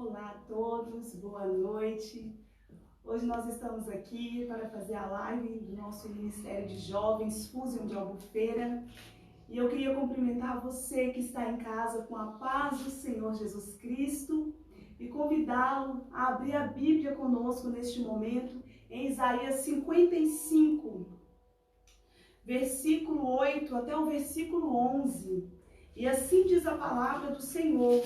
Olá a todos, boa noite. Hoje nós estamos aqui para fazer a live do nosso Ministério de Jovens, Fusion de Albufeira. E eu queria cumprimentar você que está em casa com a paz do Senhor Jesus Cristo e convidá-lo a abrir a Bíblia conosco neste momento em Isaías 55, versículo 8 até o versículo 11. E assim diz a palavra do Senhor: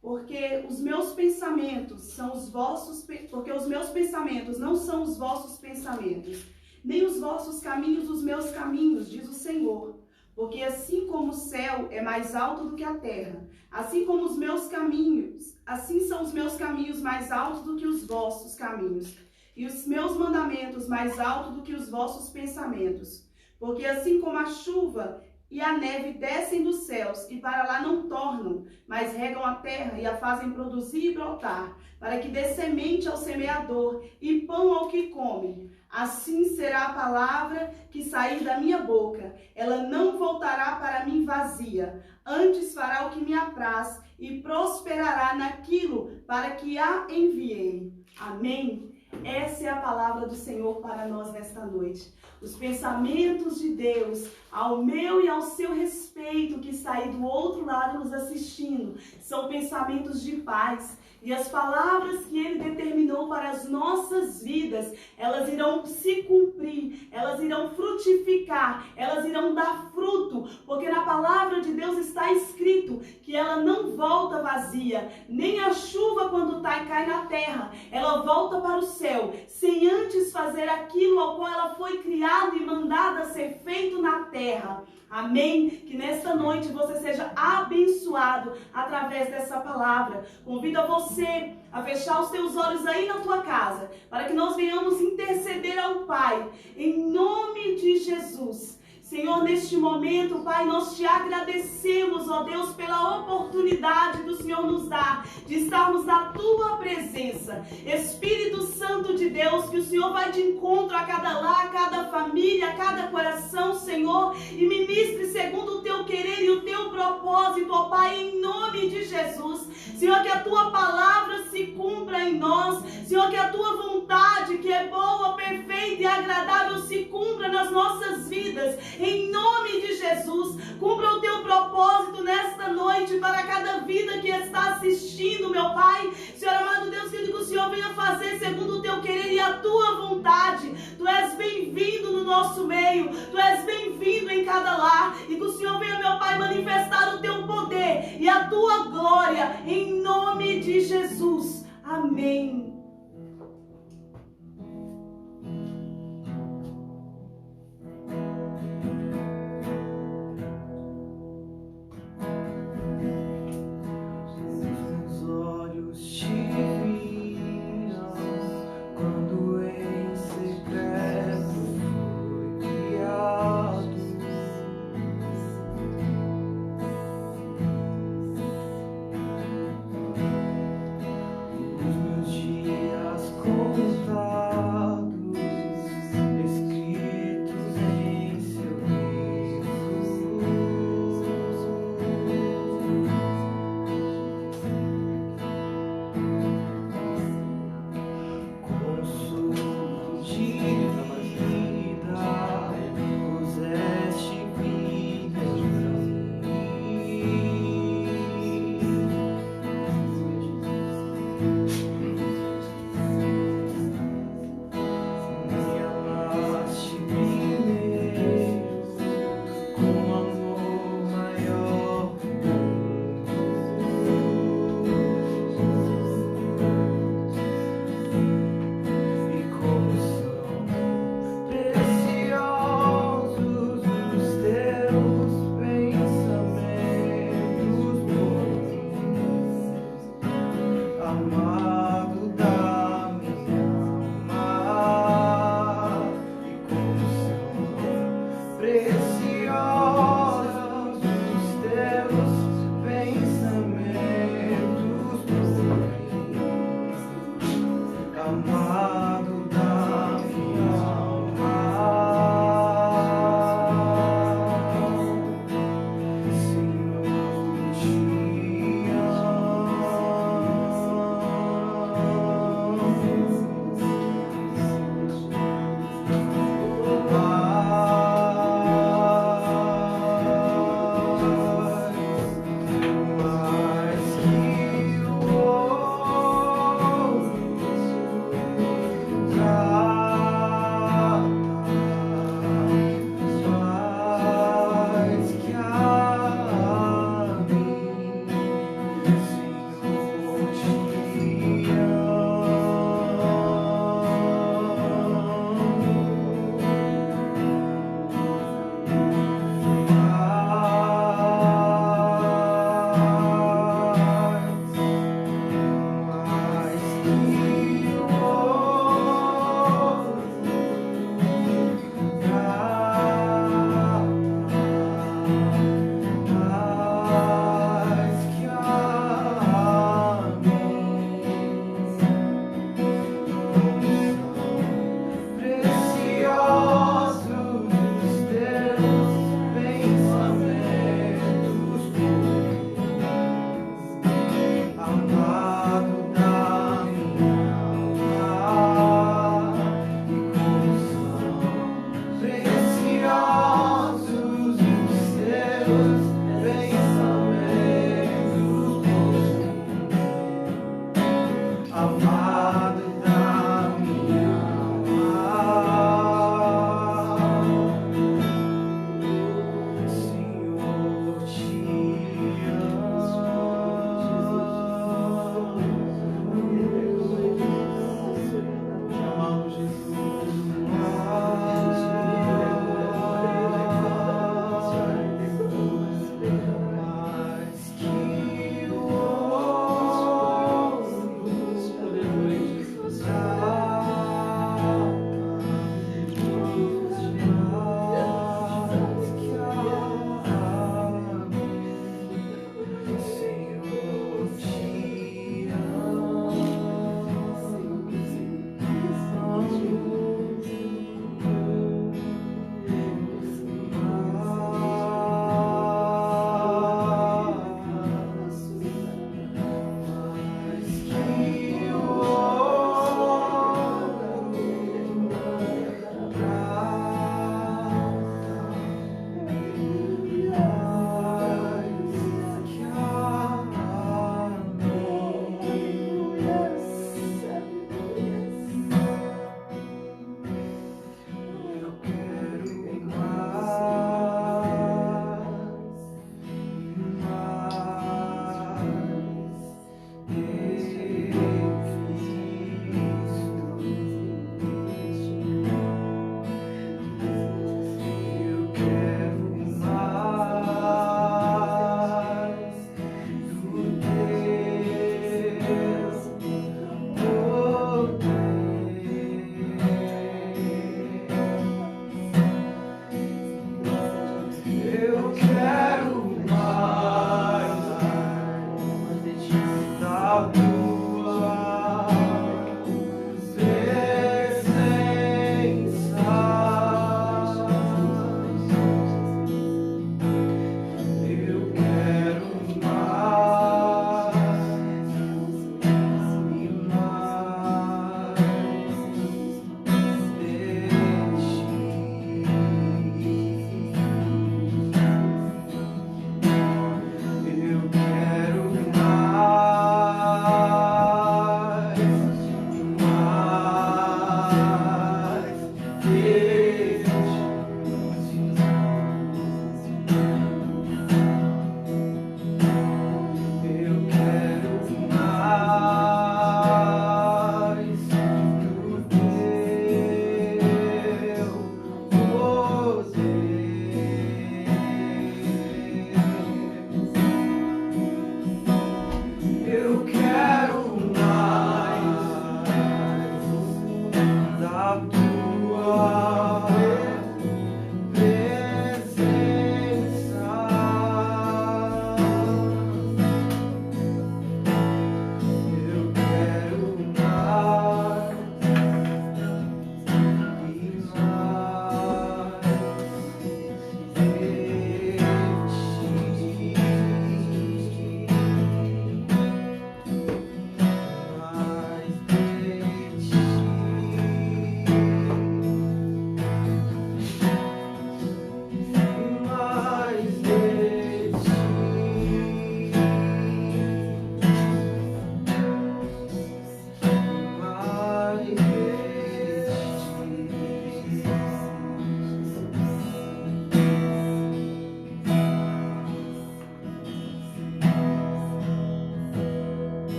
porque os meus pensamentos são os vossos, porque os meus pensamentos não são os vossos pensamentos, nem os vossos caminhos os meus caminhos, diz o Senhor. Porque assim como o céu é mais alto do que a terra, assim como os meus caminhos, assim são os meus caminhos mais altos do que os vossos caminhos, e os meus mandamentos mais altos do que os vossos pensamentos. Porque assim como a chuva e a neve descem dos céus e para lá não tornam, mas regam a terra e a fazem produzir e brotar, para que dê semente ao semeador e pão ao que come, assim será a palavra que sair da minha boca. Ela não voltará para mim vazia, antes fará o que me apraz e prosperará naquilo para que a enviei. Amém? Essa é a palavra do Senhor para nós nesta noite. Os pensamentos de Deus ao meu e ao seu respeito, que está aí do outro lado nos assistindo, são pensamentos de paz. E as palavras que Ele determinou para as nossas vidas, elas irão se cumprir, elas irão frutificar, elas irão dar fruto, porque na palavra de Deus está escrito que ela não volta vazia, nem a chuva quando cai na terra, ela volta para o céu, sem antes fazer aquilo ao qual ela foi criada e mandada a ser feito na terra. Amém? Que nesta noite você seja abençoado através dessa palavra. Convido a você a fechar os teus olhos aí na tua casa, para que nós venhamos interceder ao Pai, em nome de Jesus. Senhor, neste momento, Pai, nós te agradecemos, ó Deus, pela oportunidade que o Senhor nos dá de estarmos na tua presença. Espírito Santo de Deus, que o Senhor vai de encontro a cada lar, a cada família, a cada coração, Senhor, e ministre segundo o teu querer e o teu propósito, ó Pai, em nome de Jesus. Senhor, que a tua palavra se cumpra em nós. Senhor, que a tua vontade, que é boa, perfeita e agradável, se cumpra nas nossas vidas. Em nome de Jesus, cumpra o teu propósito nesta noite para cada vida que está assistindo, meu Pai. Senhor amado Deus, que o Senhor venha fazer segundo o teu querer e a tua vontade. Tu és bem-vindo no nosso meio, tu és bem-vindo em cada lar. E que o Senhor venha, meu Pai, manifestar o teu poder e a tua glória, em nome de Jesus. Amém. Os meus dias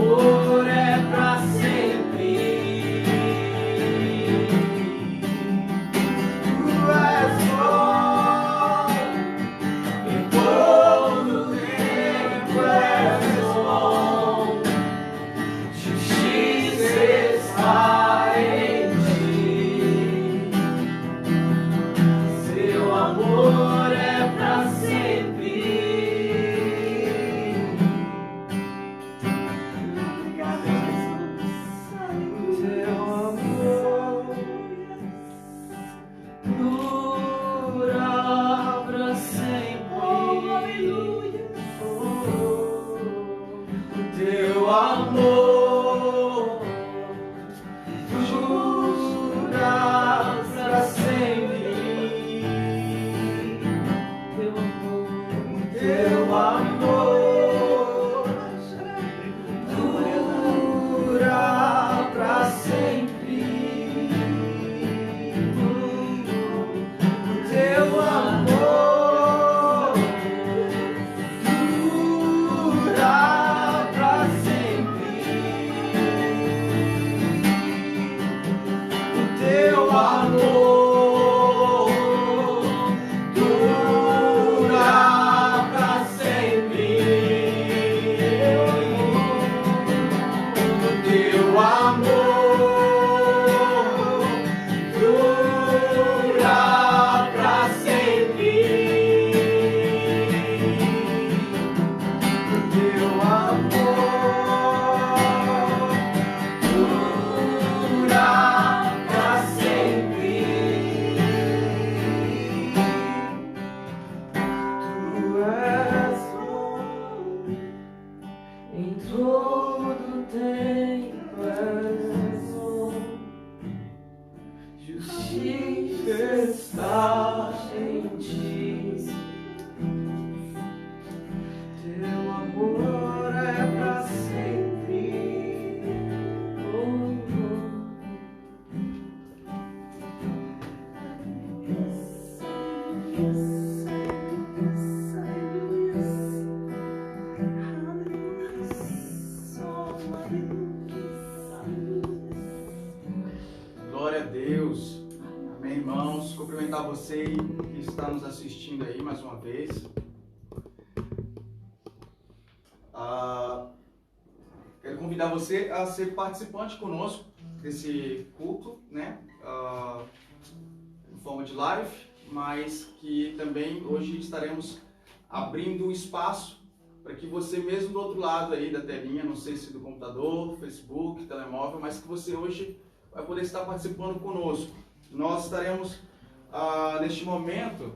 amor é pra sempre. Tu és bom, em todo tempo és bom. Justiça está em ti. Seu amor é pra sempre. Obrigada, Jesus. Seu amor dura pra sempre. Oh, aleluia. O teu amor dura pra sempre. Teu amor dura pra sempre. O teu amor dura pra sempre. O teu amor dura pra sempre. O teu amor dura pra sempre. O teu amor dura pra sempre. Tu és bom, em todo tempo és bom. Justiça está em ti. Teu amor é pra sempre. Glória a Deus. Amém, irmãos. Cumprimentar você que está nos assistindo aí mais uma vez. Quero convidar você a ser participante conosco desse culto, né? Em forma de live, mas que também hoje estaremos abrindo espaço para que você mesmo do outro lado aí da telinha, não sei se do computador, Facebook, telemóvel, mas que você hoje vai poder estar participando conosco. Nós estaremos, neste momento,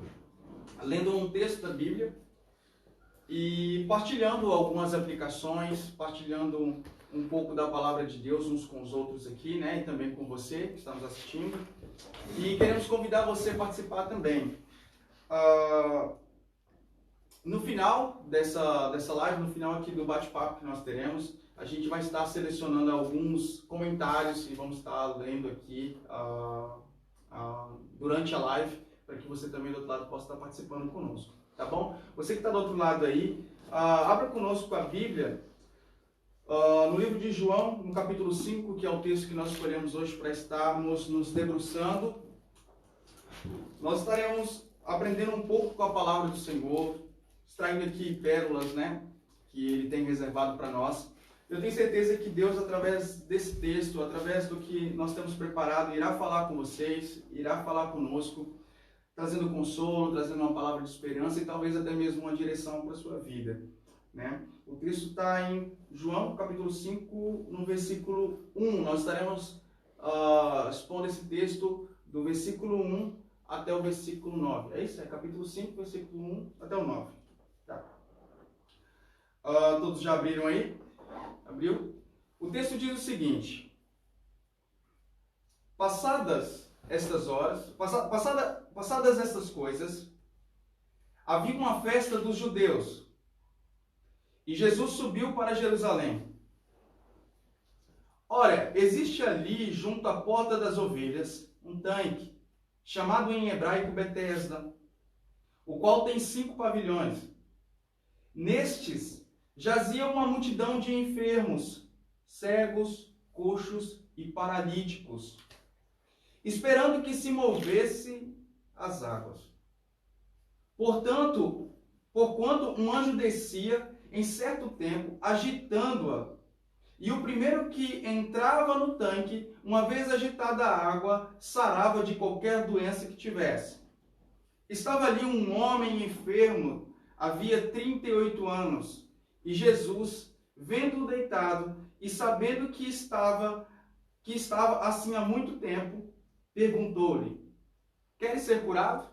lendo um texto da Bíblia e partilhando algumas aplicações, partilhando um pouco da palavra de Deus uns com os outros aqui, né? E também com você que está nos assistindo. E queremos convidar você a participar também. No final dessa live, no final aqui do bate-papo que nós teremos, a gente vai estar selecionando alguns comentários e vamos estar lendo aqui durante a live, para que você também do outro lado possa estar participando conosco, tá bom? Você que está do outro lado aí, abra conosco a Bíblia, no livro de João, no capítulo 5, que é o texto que nós escolhemos hoje para estarmos nos debruçando. Nós estaremos aprendendo um pouco com a palavra do Senhor, extraindo aqui pérolas, né, que Ele tem reservado para nós. Eu tenho certeza que Deus, através desse texto, através do que nós temos preparado, irá falar com vocês, irá falar conosco, trazendo consolo, trazendo uma palavra de esperança e talvez até mesmo uma direção para a sua vida, né? O texto está em João, capítulo 5, no versículo 1. Nós estaremos expondo esse texto do versículo 1 até o versículo 9. É isso? É capítulo 5, versículo 1 até o 9. Tá. Todos já abriram aí? Abriu? O texto diz o seguinte: passadas estas coisas, havia uma festa dos judeus, e Jesus subiu para Jerusalém. Ora, existe ali, junto à porta das ovelhas, um tanque, chamado em hebraico Betesda, o qual tem 5 pavilhões. Nestes jazia uma multidão de enfermos, cegos, coxos e paralíticos, esperando que se movesse as águas. Portanto, porquanto um anjo descia em certo tempo, agitando-a, e o primeiro que entrava no tanque, uma vez agitada a água, sarava de qualquer doença que tivesse. Estava ali um homem enfermo, havia 38 anos, e Jesus, vendo-o deitado e sabendo que estava assim há muito tempo, perguntou-lhe: queres ser curado?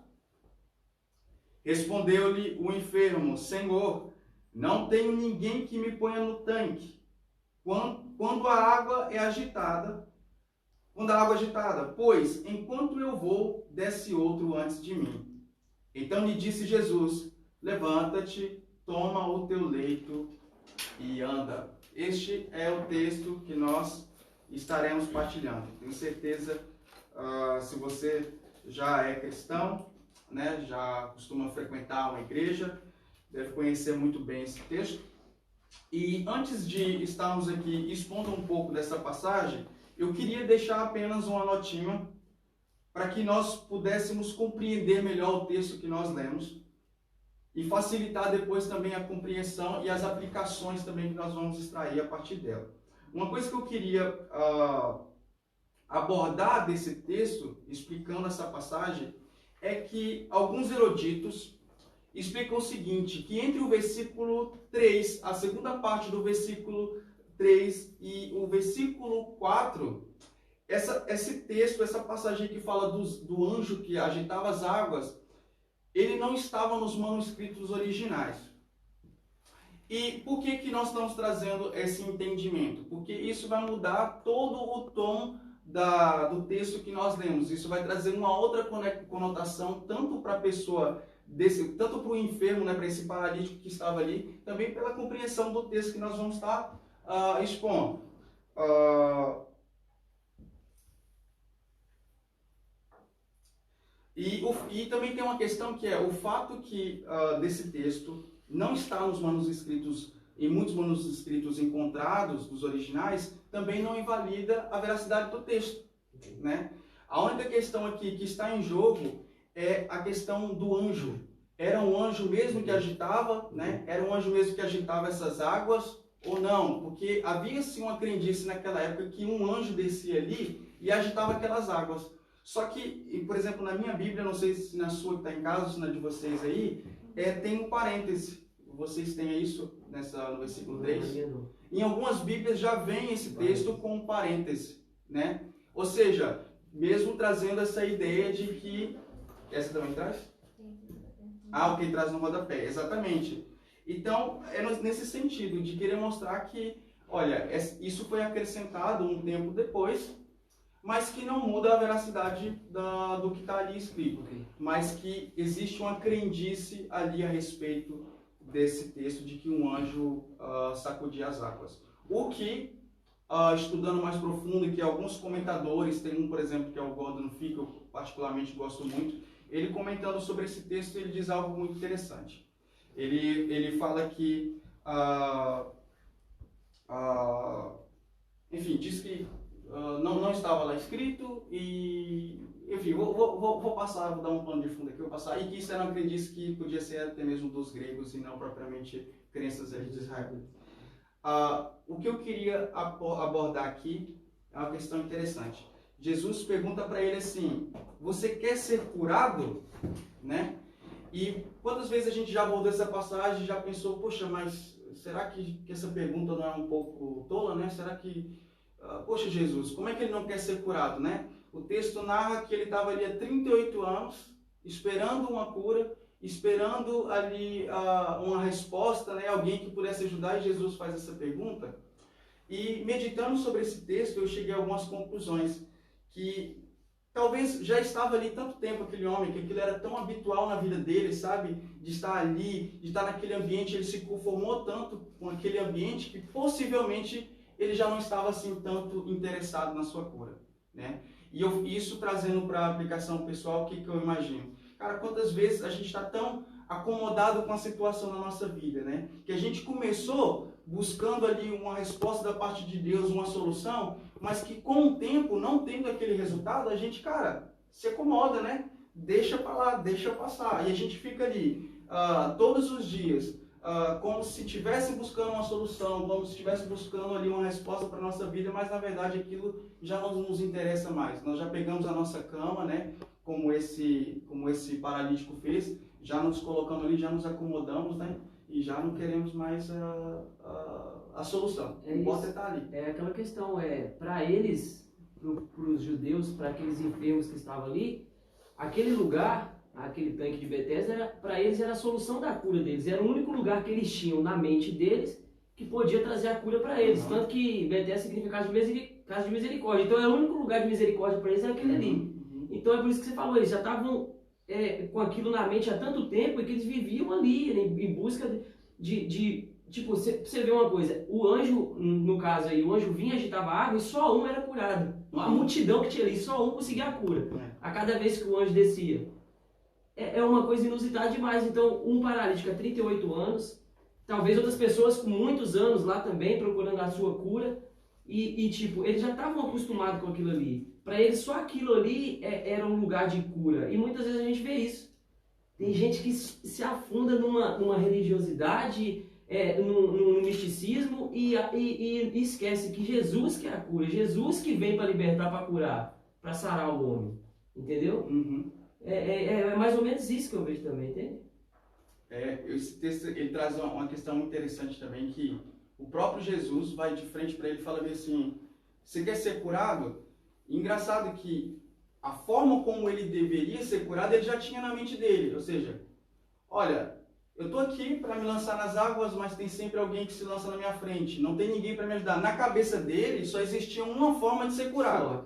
Respondeu-lhe o enfermo: Senhor, não tenho ninguém que me ponha no tanque quando a água é agitada, pois enquanto eu vou, desce outro antes de mim. Então lhe disse Jesus: levanta-te, toma o teu leito e anda. Este é o texto que nós estaremos partilhando. Tenho certeza, se você já é cristão, né, já costuma frequentar uma igreja, deve conhecer muito bem esse texto. E antes de estarmos aqui expondo um pouco dessa passagem, eu queria deixar apenas uma notinha para que nós pudéssemos compreender melhor o texto que nós lemos e facilitar depois também a compreensão e as aplicações também que nós vamos extrair a partir dela. Uma coisa que eu queria abordar desse texto, explicando essa passagem, é que alguns eruditos explicam o seguinte, que entre o versículo 3, a segunda parte do versículo 3 e o versículo 4, esse texto, essa passagem que fala do anjo que agitava as águas, ele não estava nos manuscritos originais. E por que nós estamos trazendo esse entendimento? Porque isso vai mudar todo o tom do texto que nós lemos. Isso vai trazer uma outra conotação, tanto para a pessoa, tanto para o enfermo, né, para esse paralítico que estava ali, também pela compreensão do texto que nós vamos estar expondo. E também tem uma questão que é o fato que desse texto não está nos manuscritos, em muitos manuscritos encontrados dos originais, também não invalida a veracidade do texto, né? A única questão aqui que está em jogo é a questão do anjo. Era um anjo mesmo que agitava, né? Era um anjo mesmo que agitava essas águas ou não? Porque havia sim uma crendice naquela época que um anjo descia ali e agitava aquelas águas. Só que, por exemplo, na minha Bíblia, não sei se na sua que está em casa, se na de vocês aí, tem um parêntese. Vocês têm isso no versículo 3? Em algumas Bíblias já vem esse texto com um parêntese, né? Ou seja, mesmo trazendo essa ideia de que... Essa também traz? O que traz no rodapé, exatamente. Então, é nesse sentido, de querer mostrar que, olha, isso foi acrescentado um tempo depois, mas que não muda a veracidade do que está ali escrito, mas que existe uma crendice ali a respeito desse texto de que um anjo sacudia as águas. O que, estudando mais profundo, e que alguns comentadores, tem um, por exemplo, que é o Gordon Fee, que eu particularmente gosto muito, ele comentando sobre esse texto, ele diz algo muito interessante. Ele fala que, enfim, diz que não estava lá escrito e, enfim, vou passar, vou dar um plano de fundo aqui, vou passar, e que isso era uma crendice que podia ser até mesmo dos gregos e não propriamente crenças de Israel. O que eu queria abordar aqui é uma questão interessante. Jesus pergunta para ele assim: você quer ser curado? Né? E quantas vezes a gente já abordou essa passagem e já pensou, poxa, mas será que essa pergunta não é um pouco tola, né? Será que, poxa, Jesus, como é que ele não quer ser curado, né? O texto narra que ele estava ali há 38 anos, esperando uma cura, esperando ali uma resposta, né? Alguém que pudesse ajudar, e Jesus faz essa pergunta. E meditando sobre esse texto, eu cheguei a algumas conclusões, que talvez já estava ali tanto tempo aquele homem, que aquilo era tão habitual na vida dele, sabe? De estar ali, de estar naquele ambiente, ele se conformou tanto com aquele ambiente que possivelmente ele já não estava assim tanto interessado na sua cura, né? E isso trazendo para a aplicação pessoal, o que eu imagino? Cara, quantas vezes a gente está tão acomodado com a situação na nossa vida, né? Que a gente começou buscando ali uma resposta da parte de Deus, uma solução, mas que com o tempo, não tendo aquele resultado, a gente, cara, se acomoda, né? Deixa pra lá, deixa passar. E a gente fica ali todos os dias, como se estivesse buscando uma solução, como se estivesse buscando ali uma resposta para a nossa vida, mas na verdade aquilo já não nos interessa mais. Nós já pegamos a nossa cama, né? Como esse paralítico fez, já nos colocamos ali, já nos acomodamos, né? E já não queremos mais a solução. O importa é estar ali. É aquela questão, para eles, para os judeus, para aqueles enfermos que estavam ali, aquele lugar, aquele tanque de Betesda, para eles era a solução da cura deles. Era o único lugar que eles tinham na mente deles que podia trazer a cura para eles. Tanto que Betesda significa casa de misericórdia. Então, é o único lugar de misericórdia para eles, era aquele ali. Então, é por isso que você falou, eles já estavam com aquilo na mente há tanto tempo e que eles viviam ali, em busca tipo, você vê uma coisa, o anjo, no caso aí, o anjo vinha, agitava a água e só um era curado. A multidão que tinha ali, só um conseguia a cura. A cada vez que o anjo descia. É uma coisa inusitada demais. Então, um paralítico há 38 anos, talvez outras pessoas com muitos anos lá também, procurando a sua cura, tipo, eles já estavam acostumados com aquilo ali. Para eles, só aquilo ali era um lugar de cura. E muitas vezes a gente vê isso. Tem gente que se afunda numa religiosidade, num misticismo e esquece que Jesus que é a cura, Jesus que vem para libertar, para curar, para sarar o homem. Entendeu? É mais ou menos isso que eu vejo também, entende? Esse texto ele traz uma questão interessante também, que o próprio Jesus vai de frente para ele e fala assim, você quer ser curado? Engraçado que a forma como ele deveria ser curado, ele já tinha na mente dele. Ou seja, olha, eu estou aqui para me lançar nas águas, mas tem sempre alguém que se lança na minha frente. Não tem ninguém para me ajudar. Na cabeça dele, só existia uma forma de ser curado.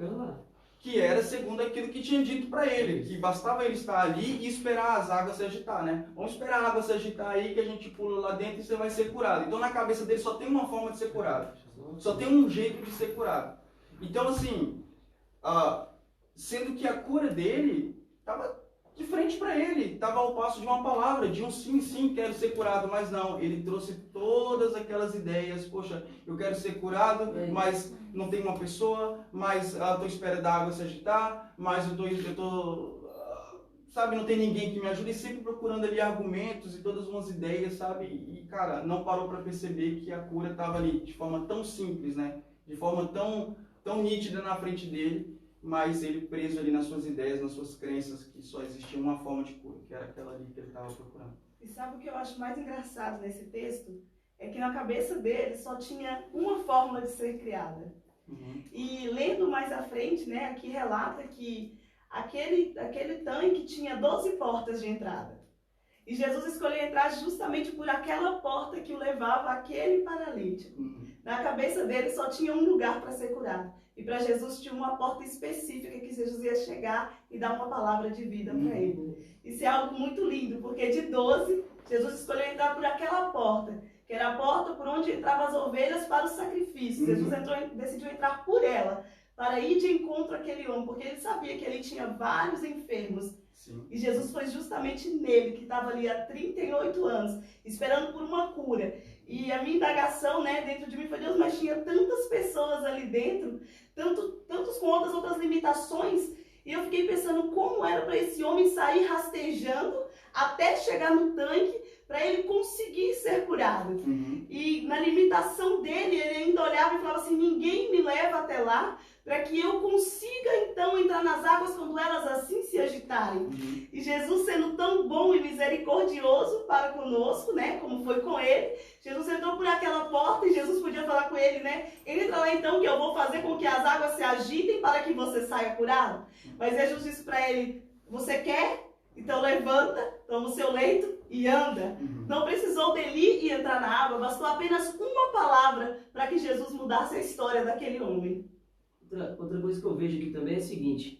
Que era segundo aquilo que tinha dito para ele. Que bastava ele estar ali e esperar as águas se agitar, né? Vamos esperar a água se agitar aí, que a gente pula lá dentro e você vai ser curado. Então, na cabeça dele só tem uma forma de ser curado. Só tem um jeito de ser curado. Então, assim... sendo que a cura dele estava de frente para ele, estava ao passo de uma palavra, de um sim, quero ser curado, mas não, ele trouxe todas aquelas ideias, poxa, eu quero ser curado, mas não tem uma pessoa, mas estou à espera da água se agitar, mas eu tô sabe, não tem ninguém que me ajude, e sempre procurando ali argumentos e todas umas ideias, sabe, e cara, não parou para perceber que a cura estava ali, de forma tão simples, né, de forma tão nítida na frente dele, mas ele preso ali nas suas ideias, nas suas crenças, que só existia uma forma de cura, que era aquela ali que ele estava procurando. E sabe o que eu acho mais engraçado nesse texto? É que na cabeça dele só tinha uma fórmula de ser criada. E lendo mais à frente, né, aqui relata que aquele tanque tinha 12 portas de entrada. E Jesus escolheu entrar justamente por aquela porta que o levava àquele paralítico. Na cabeça dele só tinha um lugar para ser curado. E para Jesus tinha uma porta específica que Jesus ia chegar e dar uma palavra de vida para ele. Isso é algo muito lindo, porque de 12, Jesus escolheu entrar por aquela porta, que era a porta por onde entravam as ovelhas para o sacrifício. Jesus decidiu entrar por ela, para ir de encontro àquele homem, porque ele sabia que ele tinha vários enfermos. Sim. E Jesus foi justamente nele, que estava ali há 38 anos, esperando por uma cura. E a minha indagação, né, dentro de mim foi, Deus, mas tinha tantas pessoas ali dentro, tantos com outras limitações, e eu fiquei pensando como era para esse homem sair rastejando até chegar no tanque, para ele conseguir ser curado. E na limitação dele, ele ainda olhava e falava assim, ninguém me leva até lá, para que eu consiga então entrar nas águas quando elas assim se agitarem. E Jesus, sendo tão bom e misericordioso para conosco, né, como foi com ele, Jesus entrou por aquela porta e Jesus podia falar com ele, né, entra lá então que eu vou fazer com que as águas se agitem para que você saia curado. Mas Jesus disse para ele, você quer? Então levanta, toma o seu leito e anda. Não precisou dele ir e entrar na água, bastou apenas uma palavra para que Jesus mudasse a história daquele homem. Outra coisa que eu vejo aqui também é a seguinte,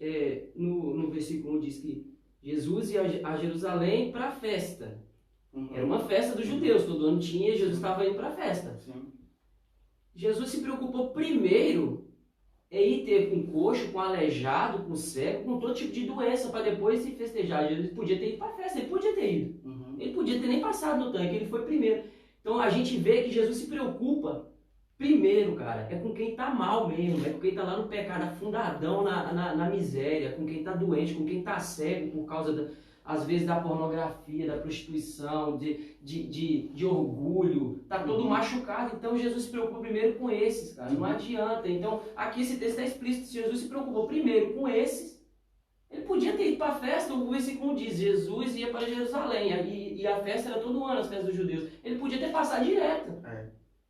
no versículo 1 diz que Jesus ia a Jerusalém para a festa. Era uma festa dos judeus, todo ano tinha, Jesus estava indo para a festa. Jesus se preocupou primeiro ir ter com coxo, com aleijado, com cego, com todo tipo de doença, para depois se festejar. Jesus podia ter ido para a festa, ele podia ter ido. Ele podia ter nem passado no tanque, ele foi primeiro. Então a gente vê que Jesus se preocupa primeiro, cara, é com quem está mal mesmo, é com quem está lá no pecado, afundadão na miséria, com quem está doente, com quem está cego por causa, às vezes, da pornografia, da prostituição, de orgulho, está todo machucado. Então Jesus se preocupa primeiro com esses, cara, não adianta. Então aqui esse texto está explícito, Jesus se preocupou primeiro com esses. Ele podia ter ido para a festa, o versículo diz, Jesus ia para Jerusalém, e a festa era todo ano, as festas dos judeus. Ele podia ter passado direto.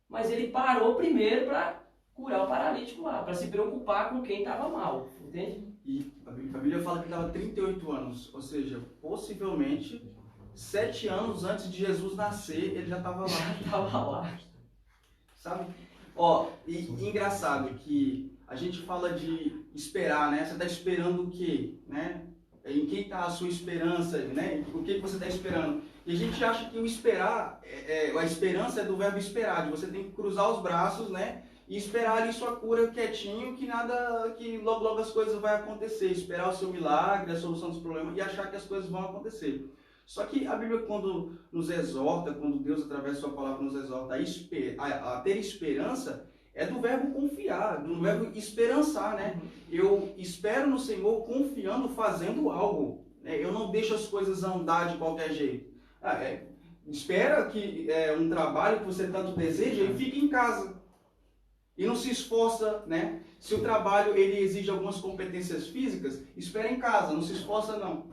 Mas ele parou primeiro para curar o paralítico lá, para se preocupar com quem estava mal, entende? E a Bíblia fala que ele estava 38 anos, ou seja, possivelmente 7 anos antes de Jesus nascer, ele já estava lá. Estava lá. Sabe? Ó, e engraçado que a gente fala de esperar, né? Você está esperando o quê? Né? Em quem está a sua esperança, né? O que você está esperando? E a gente acha que o esperar, a esperança é do verbo esperar, de você tem que cruzar os braços, né? E esperar ali sua cura quietinho, que logo logo as coisas vão acontecer. Esperar o seu milagre, a solução dos problemas e achar que as coisas vão acontecer. Só que a Bíblia, quando nos exorta, quando Deus, através da sua palavra, nos exorta a ter esperança, é do verbo confiar, do verbo esperançar, né? Eu espero no Senhor confiando, fazendo algo. Né? Eu não deixo as coisas andar de qualquer jeito. Espera que um trabalho que você tanto deseja e fique em casa. E não se esforça, né? Se o trabalho ele exige algumas competências físicas, espera em casa, não se esforça não.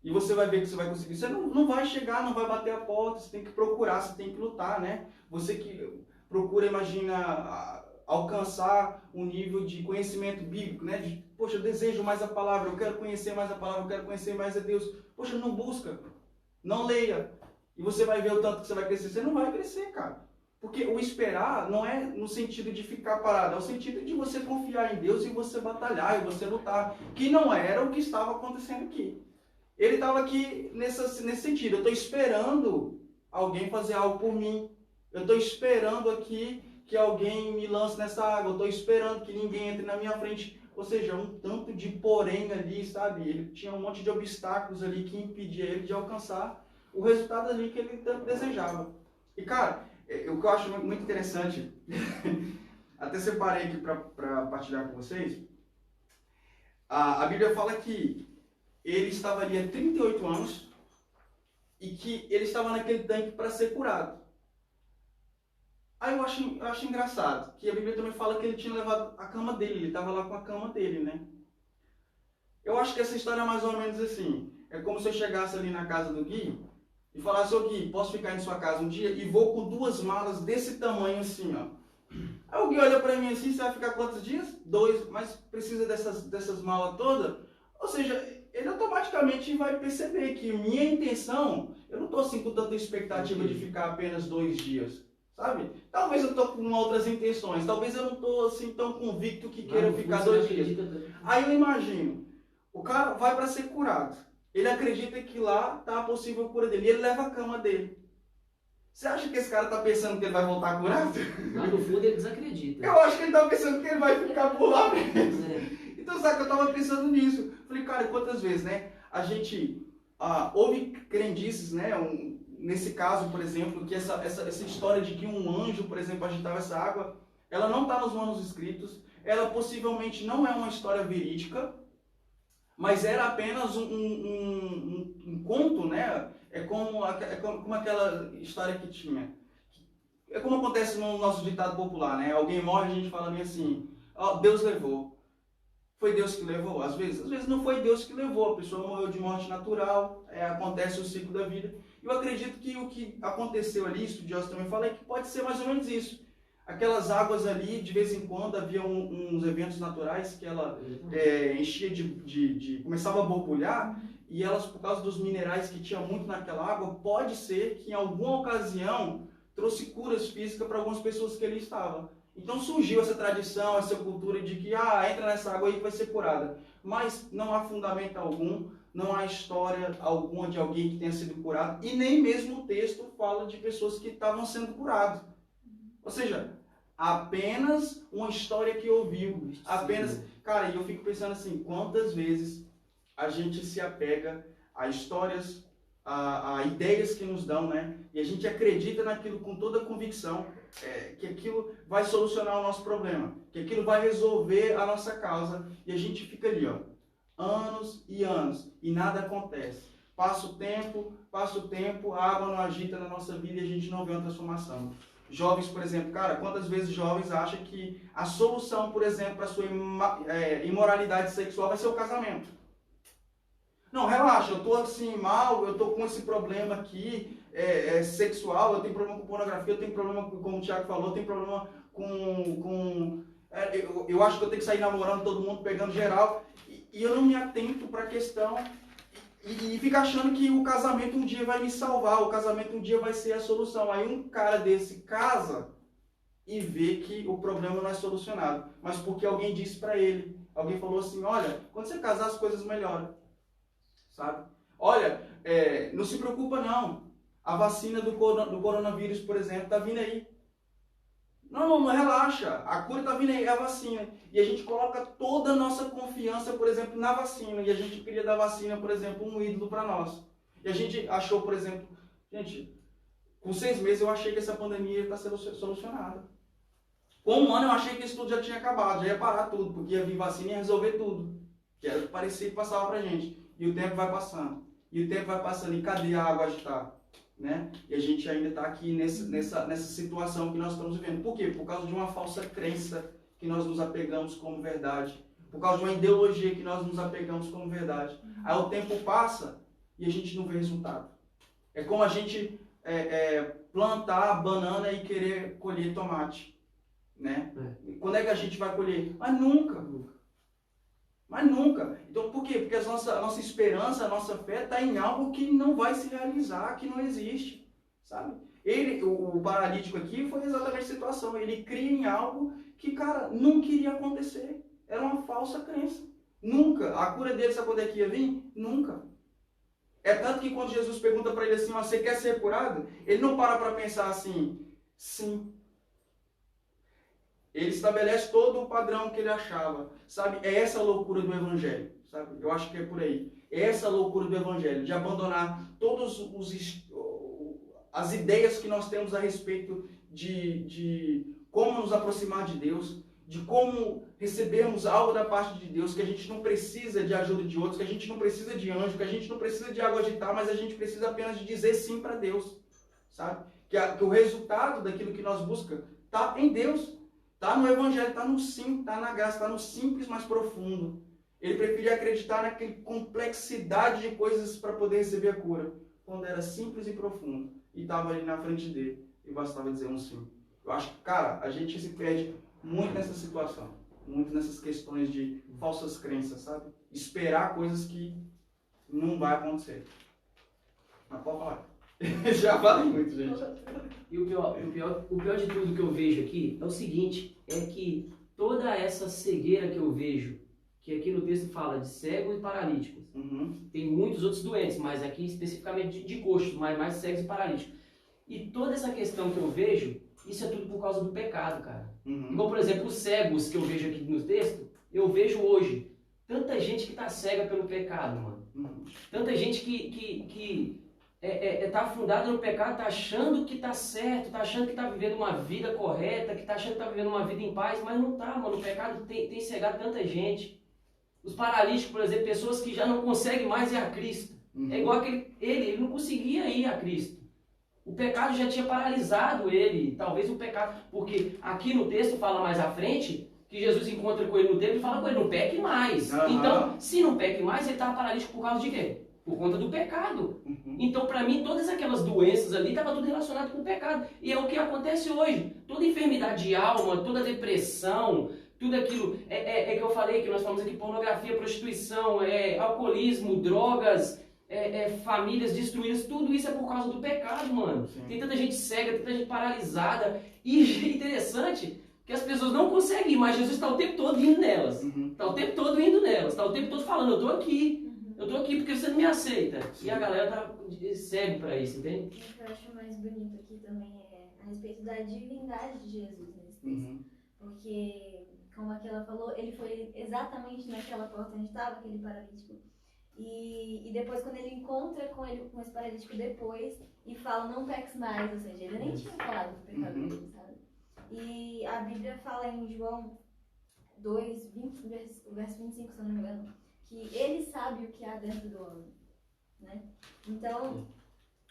E você vai ver que você vai conseguir. Você não vai chegar, não vai bater a porta, você tem que procurar, você tem que lutar, né? Você que procura, imagina, alcançar um nível de conhecimento bíblico, né? Poxa, eu desejo mais a palavra, eu quero conhecer mais a palavra, eu quero conhecer mais a Deus. Poxa, não busca, não leia. E você vai ver o tanto que você vai crescer. Você não vai crescer, cara. Porque o esperar não é no sentido de ficar parado, é o sentido de você confiar em Deus e você batalhar, e você lutar. Que não era o que estava acontecendo aqui. Ele estava aqui nesse sentido. Eu estou esperando alguém fazer algo por mim. Eu estou esperando aqui que alguém me lance nessa água. Eu estou esperando que ninguém entre na minha frente. Ou seja, um tanto de porém ali, sabe? Ele tinha um monte de obstáculos ali que impedia ele de alcançar o resultado ali que ele tanto desejava. E, cara, o que eu acho muito interessante, até separei aqui para partilhar com vocês, a Bíblia fala que ele estava ali há 38 anos e que ele estava naquele tanque para ser curado. Aí eu acho engraçado que a Bíblia também fala que ele tinha levado a cama dele, ele estava lá com a cama dele, né? Eu acho que essa história é mais ou menos assim. É como se eu chegasse ali na casa do Gui e falasse, ô Gui, posso ficar em sua casa um dia? E vou com 2 malas desse tamanho assim, ó. Aí o Gui olha pra mim assim, você vai ficar quantos dias? 2, mas precisa dessas malas todas? Ou seja, ele automaticamente vai perceber que minha intenção, eu não estou assim com tanta expectativa de ficar apenas 2 dias, sabe? Talvez eu estou com outras intenções, talvez eu não estou assim tão convicto que queira ficar 2 dias. Aí eu imagino, o cara vai para ser curado, ele acredita que lá está a possível cura dele, e ele leva a cama dele. Você acha que esse cara está pensando que ele vai voltar curado? Lá no fundo ele desacredita. Eu acho que ele está pensando que ele vai ficar por lá mesmo. Então, sabe que eu estava pensando nisso. Falei, cara, quantas vezes, né? A gente ouve crendices, né? Nesse caso, por exemplo, que essa história de que um anjo, por exemplo, agitava essa água, ela não está nos manuscritos, ela possivelmente não é uma história verídica, mas era apenas um conto, né? É como aquela história que tinha. É como acontece no nosso ditado popular, né? Alguém morre e a gente fala bem assim, ó, Deus levou. Foi Deus que levou? Às vezes não foi Deus que levou, a pessoa morreu de morte natural, acontece o ciclo da vida. Eu acredito que o que aconteceu ali, estudiosos também falam, é que pode ser mais ou menos isso. Aquelas águas ali, de vez em quando, havia uns eventos naturais que ela enchia começava a borbulhar, e elas, por causa dos minerais que tinha muito naquela água, pode ser que em alguma ocasião trouxe curas físicas para algumas pessoas que ali estavam. Então surgiu essa tradição, essa cultura de que entra nessa água aí que vai ser curada. Mas não há fundamento algum, não há história alguma de alguém que tenha sido curado, e nem mesmo o texto fala de pessoas que estavam sendo curadas. Ou seja, apenas uma história que ouviu, apenas... Cara, e eu fico pensando assim, quantas vezes a gente se apega a histórias, a ideias que nos dão, né? E a gente acredita naquilo com toda a convicção, que aquilo vai solucionar o nosso problema, que aquilo vai resolver a nossa causa, e a gente fica ali, ó, anos e anos, e nada acontece. Passa o tempo, a água não agita na nossa vida e a gente não vê uma transformação. Jovens, por exemplo, cara, quantas vezes jovens acham que a solução, por exemplo, para a sua imoralidade sexual vai ser o casamento? Não, relaxa, eu tô assim mal, eu tô com esse problema aqui, sexual, eu tenho problema com pornografia, eu tenho problema, como o Thiago falou, eu tenho problema eu acho que eu tenho que sair namorando todo mundo, pegando geral, e eu não me atento para a questão e fico achando que o casamento um dia vai me salvar, o casamento um dia vai ser a solução. Aí um cara desse casa e vê que o problema não é solucionado, mas porque alguém disse para ele, alguém falou assim, olha, quando você casar as coisas melhoram, sabe? Olha, não se preocupa não, a vacina do coronavírus, por exemplo, está vindo aí. Não relaxa, a cura está vindo aí, é a vacina. E a gente coloca toda a nossa confiança, por exemplo, na vacina. E a gente queria da vacina, por exemplo, um ídolo para nós. E a gente achou, por exemplo, gente, com 6 meses eu achei que essa pandemia está sendo solucionada. Com 1 ano eu achei que isso tudo já tinha acabado, já ia parar tudo, porque ia vir vacina e ia resolver tudo. Que era o que parecia que passava pra gente. E o tempo vai passando. E cadê a água agitar? Né? E a gente ainda está aqui nessa situação que nós estamos vivendo. Por quê? Por causa de uma falsa crença que nós nos apegamos como verdade. Por causa de uma ideologia que nós nos apegamos como verdade. Aí o tempo passa e a gente não vê resultado. É como a gente plantar banana e querer colher tomate. Né? Quando é que a gente vai colher? Mas nunca. Mas nunca. Então por quê? Porque a nossa esperança, a nossa fé está em algo que não vai se realizar, que não existe. Sabe? O paralítico aqui foi exatamente a situação. Ele cria em algo que, cara, nunca iria acontecer. Era uma falsa crença. Nunca. A cura dele, sabe quando é que ia vir? Nunca. É tanto que quando Jesus pergunta para ele assim, você quer ser curado? Ele não para pensar assim, sim. Ele estabelece todo o padrão que ele achava, sabe? É essa a loucura do Evangelho, sabe? Eu acho que é por aí. É essa a loucura do Evangelho, de abandonar todas as ideias que nós temos a respeito de como nos aproximar de Deus, de como recebermos algo da parte de Deus, que a gente não precisa de ajuda de outros, que a gente não precisa de anjo, que a gente não precisa de água agitar, mas a gente precisa apenas de dizer sim para Deus, sabe? Que o resultado daquilo que nós buscamos está em Deus. Está no Evangelho, está no sim, está na graça, está no simples, mas profundo. Ele preferia acreditar naquela complexidade de coisas para poder receber a cura, quando era simples e profundo. E estava ali na frente dele, e bastava dizer um sim. Eu acho que, cara, a gente se perde muito nessa situação, muito nessas questões de falsas crenças, sabe? Esperar coisas que não vai acontecer. Mas pode falar. Já vale muito, gente. E o pior de tudo que eu vejo aqui é o seguinte, é que toda essa cegueira que eu vejo, que aqui no texto fala de cegos e paralíticos, tem muitos outros doentes, mas aqui especificamente de coxos, mas mais cegos e paralíticos. E toda essa questão que eu vejo, isso é tudo por causa do pecado, cara. Igual, por exemplo, os cegos que eu vejo aqui no texto, eu vejo hoje tanta gente que está cega pelo pecado, mano. Tanta gente que tá afundado no pecado, tá achando que tá certo, tá achando que tá vivendo uma vida correta, que tá achando que tá vivendo uma vida em paz, mas não tá, mano. O pecado tem cegado tanta gente. Os paralíticos, por exemplo, pessoas que já não conseguem mais ir a Cristo. É igual ele não conseguia ir a Cristo. O pecado já tinha paralisado ele, talvez o pecado, porque aqui no texto fala mais à frente, que Jesus encontra com ele no templo e fala com ele, não peque mais. Então, se não peque mais, ele estava paralítico por causa de quê? Por conta do pecado. Então, para mim, todas aquelas doenças ali estavam tudo relacionado com o pecado. E é o que acontece hoje. Toda enfermidade de alma, toda depressão, tudo aquilo que eu falei, que nós falamos aqui, pornografia, prostituição, alcoolismo, drogas, famílias destruídas, tudo isso é por causa do pecado, mano. Sim. Tem tanta gente cega, tanta gente paralisada. E interessante que as pessoas não conseguem ir, mas Jesus está o tempo todo indo nelas. Está o tempo todo indo nelas. Está o tempo todo falando, eu estou aqui. Eu tô aqui porque você não me aceita. Sim. E a galera segue pra isso, entende? O que eu acho mais bonito aqui também é a respeito da divindade de Jesus nesse texto. Porque, como aquela falou, ele foi exatamente naquela porta onde estava aquele paralítico. E depois, quando ele encontra com esse paralítico depois, e fala, não peques mais, ou seja, ele nem tinha falado do pecado dele, sabe? E a Bíblia fala em João 2, verso 25, se eu não me engano, que ele sabe o que há dentro do homem, né? Então,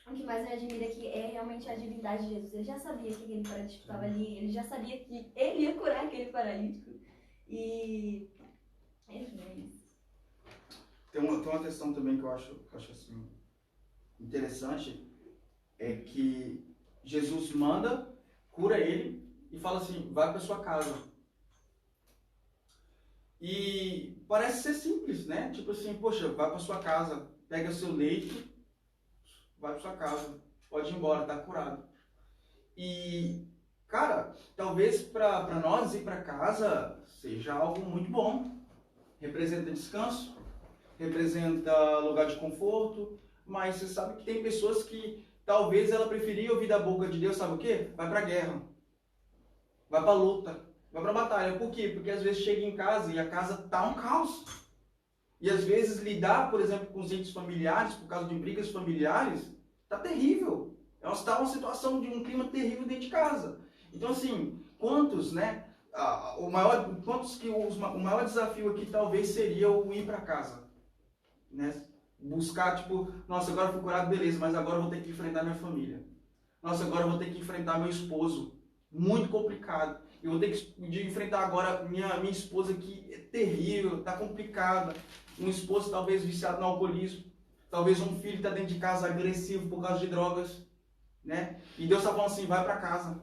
o que mais me admira aqui é realmente a divindade de Jesus. Ele já sabia que aquele paralítico estava ali, ele já sabia que ele ia curar aquele paralítico. E, enfim, é isso. Tem uma questão também que eu acho assim, interessante, é que Jesus manda, cura ele e fala assim, vai para sua casa. E parece ser simples, né? Tipo assim, poxa, vai para sua casa, pega seu leito, vai para sua casa, pode ir embora, tá curado. E, cara, talvez para nós ir para casa seja algo muito bom. Representa descanso, representa lugar de conforto, mas você sabe que tem pessoas que talvez ela preferia ouvir da boca de Deus, sabe o quê? Vai para a guerra, vai para a luta, vai para a batalha. Por quê? Porque às vezes chega em casa e a casa tá um caos. E às vezes lidar, por exemplo, com os entes familiares, por causa de brigas familiares, tá terrível. Está uma situação de um clima terrível dentro de casa. Então assim, quantos, né? O maior desafio aqui talvez seria o ir para casa, né? Buscar, tipo, nossa, agora eu fui curado, beleza, mas agora eu vou ter que enfrentar minha família. Nossa, agora eu vou ter que enfrentar meu esposo. Muito complicado. Eu vou ter que enfrentar agora minha esposa que é terrível, tá complicada. Um esposo talvez viciado no alcoolismo. Talvez um filho está dentro de casa agressivo por causa de drogas, né? E Deus está falando assim, vai para casa.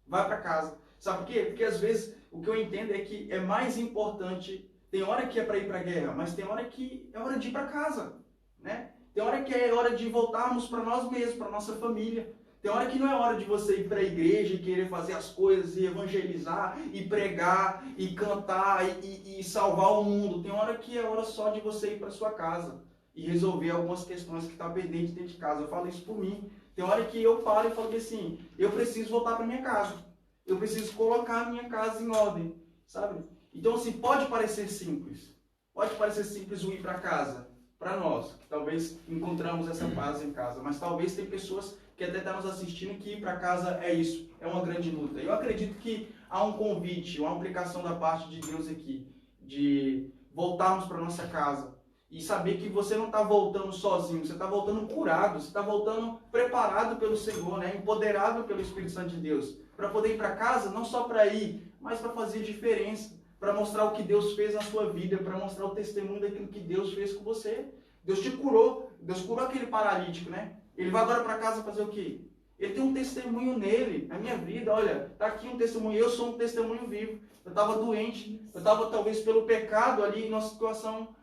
Vai para casa. Sabe por quê? Porque às vezes o que eu entendo é que é mais importante. Tem hora que é para ir para a guerra, mas tem hora que é hora de ir para casa, né? Tem hora que é hora de voltarmos para nós mesmos, para nossa família. Tem hora que não é hora de você ir para a igreja e querer fazer as coisas, e evangelizar, e pregar, e cantar, e salvar o mundo. Tem hora que é hora só de você ir para sua casa e resolver algumas questões que estão pendentes dentro de casa. Eu falo isso por mim. Tem hora que eu paro e falo que assim, eu preciso voltar para minha casa. Eu preciso colocar a minha casa em ordem, sabe? Então, assim, pode parecer simples. Pode parecer simples o ir para casa, para nós, que talvez encontramos essa paz em casa. Mas talvez tem pessoas que até estão nos assistindo que ir para casa é isso, é uma grande luta. Eu acredito que há um convite, uma aplicação da parte de Deus aqui, de voltarmos para nossa casa e saber que você não está voltando sozinho, você está voltando curado, você está voltando preparado pelo Senhor, né? Empoderado pelo Espírito Santo de Deus, para poder ir para casa, não só para ir, mas para fazer diferença, para mostrar o que Deus fez na sua vida, para mostrar o testemunho daquilo que Deus fez com você. Deus te curou, Deus curou aquele paralítico, né? Ele vai agora para casa fazer o quê? Ele tem um testemunho nele, na minha vida, olha, está aqui um testemunho, eu sou um testemunho vivo. Eu estava doente, eu estava talvez pelo pecado ali, numa situação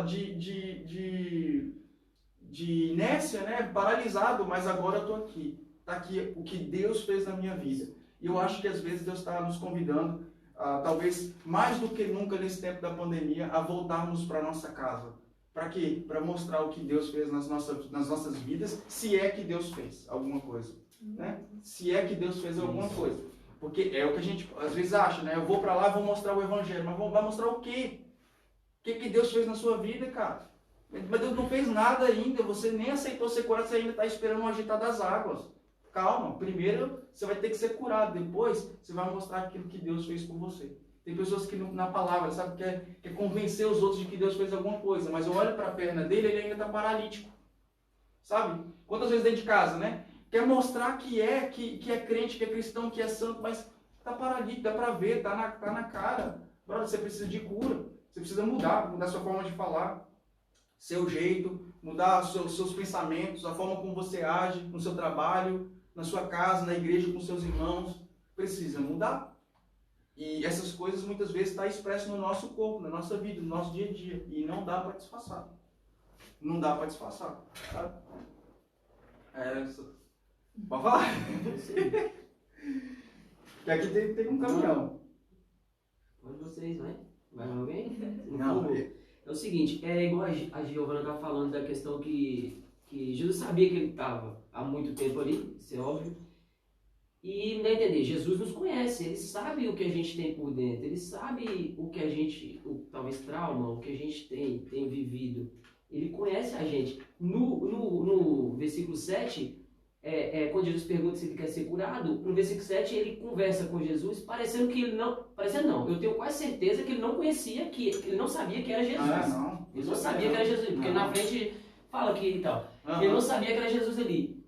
de inércia, né? Paralisado, mas agora eu estou aqui. Está aqui o que Deus fez na minha vida. E eu acho que às vezes Deus está nos convidando, talvez mais do que nunca nesse tempo da pandemia, a voltarmos para a nossa casa. Para quê? Para mostrar o que Deus fez nas nossas vidas, se é que Deus fez alguma coisa, né? Se é que Deus fez alguma coisa. Porque é o que a gente às vezes acha, né? Eu vou para lá e vou mostrar o Evangelho, mas vai mostrar o quê? O que Deus fez na sua vida, cara? Mas Deus não fez nada ainda, você nem aceitou ser curado, você ainda está esperando o agitar das águas. Calma, primeiro você vai ter que ser curado, depois você vai mostrar aquilo que Deus fez por você. Tem pessoas que na palavra, sabe, quer convencer os outros de que Deus fez alguma coisa, mas eu olho para a perna dele, ele ainda está paralítico. Sabe? Quantas vezes dentro de casa, né? Quer mostrar que é crente, que é cristão, que é santo, mas está paralítico, dá para ver, tá na cara. Brother, você precisa de cura, você precisa mudar sua forma de falar, seu jeito, mudar seus pensamentos, a forma como você age no seu trabalho, na sua casa, na igreja, com seus irmãos. Precisa mudar. E essas coisas muitas vezes estão expressas no nosso corpo, na nossa vida, no nosso dia a dia. E não dá para disfarçar. Não dá para disfarçar. Sabe? Pode falar? Que aqui tem um caminhão. Onde vocês, vai? Vai alguém? Não. É o seguinte, é igual a Giovana está falando da questão que Jesus sabia que ele estava há muito tempo ali, isso é óbvio. E não entender, Jesus nos conhece, ele sabe o que a gente tem por dentro, ele sabe o que a gente, talvez trauma, o que a gente tem vivido. Ele conhece a gente. No versículo 7, quando Jesus pergunta se ele quer ser curado, no versículo 7 ele conversa com Jesus, parecendo que ele não... Parecendo não, eu tenho quase certeza que ele não conhecia, que ele não sabia que era Jesus. Não. Ele não sabia que era Jesus, porque na frente fala que e tal. Uhum. Ele não sabia que era Jesus ali.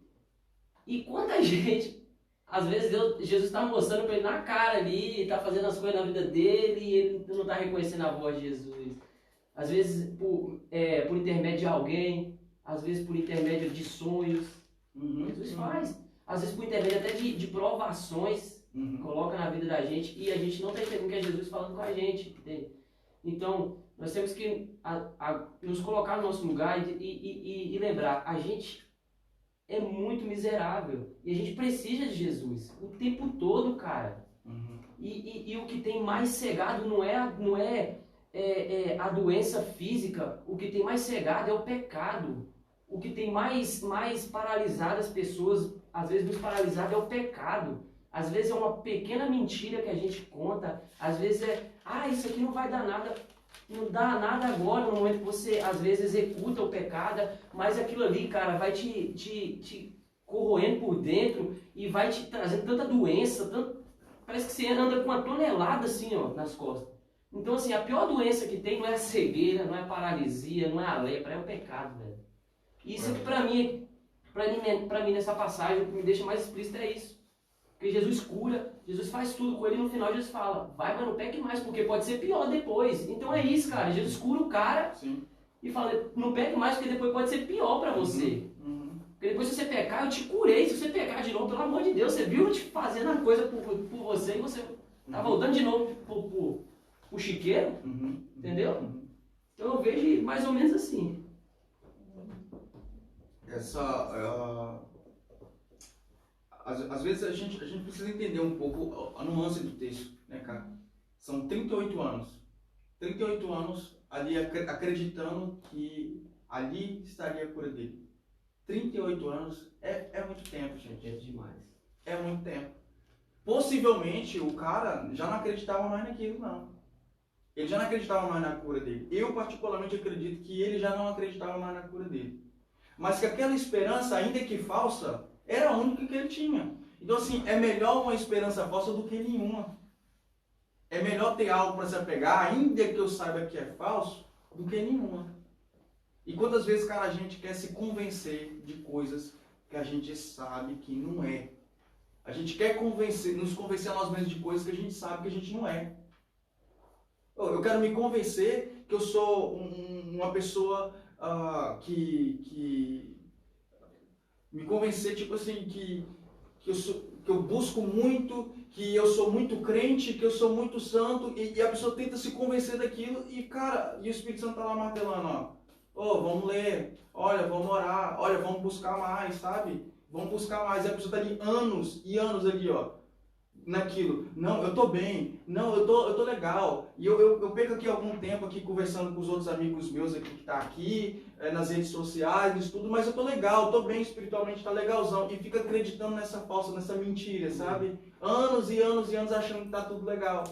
E quanta gente, às vezes Jesus está mostrando para ele na cara ali, está fazendo as coisas na vida dele e ele não está reconhecendo a voz de Jesus. Às vezes por intermédio de alguém, às vezes por intermédio de sonhos. Jesus faz. Às vezes por intermédio até de provações, coloca na vida da gente e a gente não está entendendo que é Jesus falando com a gente. Entende? Então, nós temos que nos colocar no nosso lugar e lembrar, a gente é muito miserável e a gente precisa de Jesus o tempo todo, cara. E o que tem mais cegado não é a doença física, o que tem mais cegado é o pecado. O que tem mais paralisado as pessoas, às vezes nos paralisado é o pecado. Às vezes é uma pequena mentira que a gente conta, às vezes isso aqui não vai dar nada, não dá nada agora, no momento que você às vezes executa o pecado, mas aquilo ali, cara, vai te corroendo por dentro e vai te trazendo tanta doença, parece que você anda com uma tonelada assim, ó, nas costas. Então, assim, a pior doença que tem não é a cegueira, não é a paralisia, não é a lepra, é o pecado, velho. Isso que pra mim nessa passagem, o que me deixa mais explícito é isso. Porque Jesus cura, Jesus faz tudo com ele e no final Jesus fala, vai, mas não peque mais, porque pode ser pior depois. Então é isso, cara. Jesus cura o cara e fala, não peque mais, porque depois pode ser pior pra você. Porque depois se você pecar, eu te curei. Se você pecar de novo, pelo amor de Deus, você viu eu te fazendo a coisa por você e você tá voltando de novo pro chiqueiro, entendeu? Então eu vejo mais ou menos assim. Às vezes a gente precisa entender um pouco a nuance do texto, né, cara? São 38 anos. 38 anos ali acreditando que ali estaria a cura dele. 38 anos é muito tempo, gente. É demais. É muito tempo. Possivelmente o cara já não acreditava mais naquilo, não. Ele já não acreditava mais na cura dele. Eu particularmente acredito que ele já não acreditava mais na cura dele. Mas que aquela esperança, ainda que falsa, era a única que ele tinha. Então, assim, é melhor uma esperança falsa do que nenhuma. É melhor ter algo para se apegar, ainda que eu saiba que é falso, do que nenhuma. E quantas vezes, cara, a gente quer se convencer de coisas que a gente sabe que não é. A gente quer nos convencer a nós mesmos de coisas que a gente sabe que a gente não é. Eu quero me convencer que eu sou uma pessoa que me convencer, tipo assim, que eu busco muito, que eu sou muito crente, que eu sou muito santo, e a pessoa tenta se convencer daquilo, e cara, e o Espírito Santo tá lá martelando, vamos ler, olha, vamos orar, olha, vamos buscar mais, sabe? Vamos buscar mais, e a pessoa tá ali anos e anos ali, naquilo. Não, eu tô bem. Não, eu tô legal. E eu perco aqui algum tempo aqui conversando com os outros amigos meus aqui que tá aqui, nas redes sociais, tudo, mas eu tô legal, tô bem espiritualmente, tá legalzão. E fica acreditando nessa falsa, nessa mentira, sabe? Anos e anos e anos achando que tá tudo legal.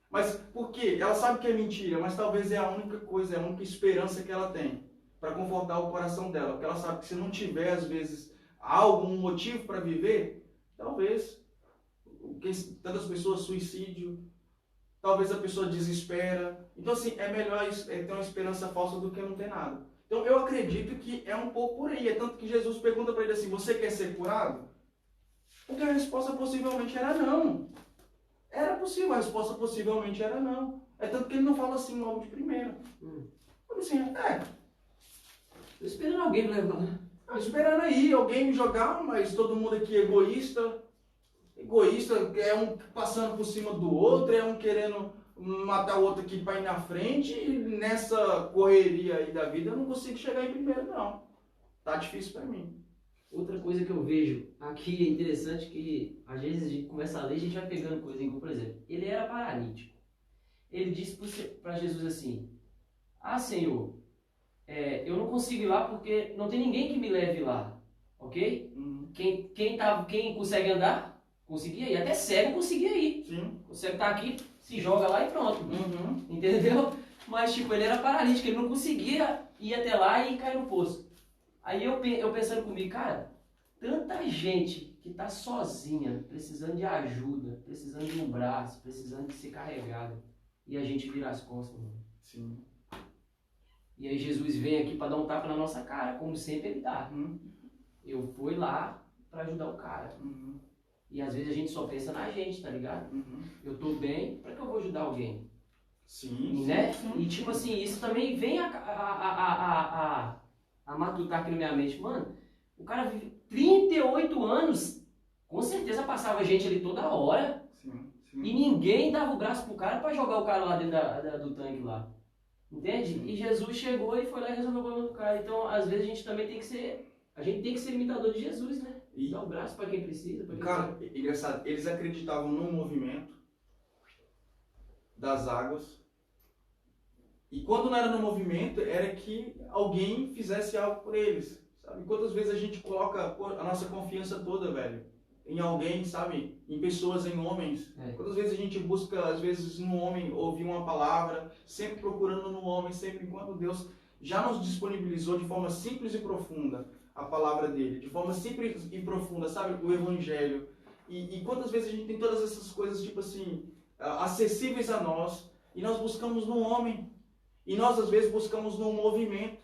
Mas por quê? Ela sabe que é mentira, mas talvez é a única coisa, é a única esperança que ela tem para confortar o coração dela. Porque ela sabe que se não tiver, às vezes, algum motivo para viver, talvez tantas pessoas, suicídio, talvez a pessoa desespera. Então, assim, é melhor ter uma esperança falsa do que não ter nada. Então, eu acredito que é um pouco por aí. É tanto que Jesus pergunta para ele assim, você quer ser curado? Porque a resposta possivelmente era não. Era possível, a resposta possivelmente era não. É tanto que ele não fala assim logo de primeira. Como assim? Tô esperando alguém me levar. Esperando aí, alguém me jogar, mas todo mundo aqui é egoísta. Egoísta, é um passando por cima do outro, é um querendo matar o outro aqui para ir na frente, e nessa correria aí da vida eu não consigo chegar em primeiro, não. Tá difícil para mim. Outra coisa que eu vejo aqui é interessante que às vezes a gente começa a ler e a gente vai pegando coisa, como por exemplo, ele era paralítico. Ele disse para Jesus assim, Senhor, eu não consigo ir lá porque não tem ninguém que me leve lá, ok? Quem consegue andar? Conseguia ir, até cego conseguia ir. Sim. O cego tá aqui, se joga lá e pronto. Entendeu? Mas, tipo, ele era paralítico, ele não conseguia ir até lá e cair no poço. Aí eu pensando comigo, cara, tanta gente que tá sozinha, precisando de ajuda, precisando de um braço, precisando de ser carregada, e a gente vira as costas, mano. Sim. E aí Jesus vem aqui para dar um tapa na nossa cara, como sempre ele dá. Eu fui lá para ajudar o cara. E às vezes a gente só pensa na gente, tá ligado? Eu tô bem, para que eu vou ajudar alguém? Sim. Né? E tipo assim, isso também vem a matutar aqui na minha mente. Mano, o cara vive 38 anos, com certeza passava gente ali toda hora. Sim. E ninguém dava o braço pro cara para jogar o cara lá dentro do tanque lá. Entende? Sim. E Jesus chegou e foi lá e resolveu o problema do cara. Então, às vezes a gente também tem que ser, imitador de Jesus, né? E dar o braço para quem precisa. Pra quem cara, engraçado, eles acreditavam no movimento das águas. E quando não era no movimento, era que alguém fizesse algo por eles. Sabe? Quantas vezes a gente coloca a nossa confiança toda, velho, em alguém, sabe? Em pessoas, em homens. Quantas vezes a gente busca, às vezes, no homem ouvir uma palavra, sempre procurando no homem, sempre enquanto Deus já nos disponibilizou de forma simples e profunda a palavra dele, de forma simples e profunda, sabe? O evangelho. E quantas vezes a gente tem todas essas coisas, tipo assim, acessíveis a nós, e nós buscamos no homem. E nós, às vezes, buscamos num movimento.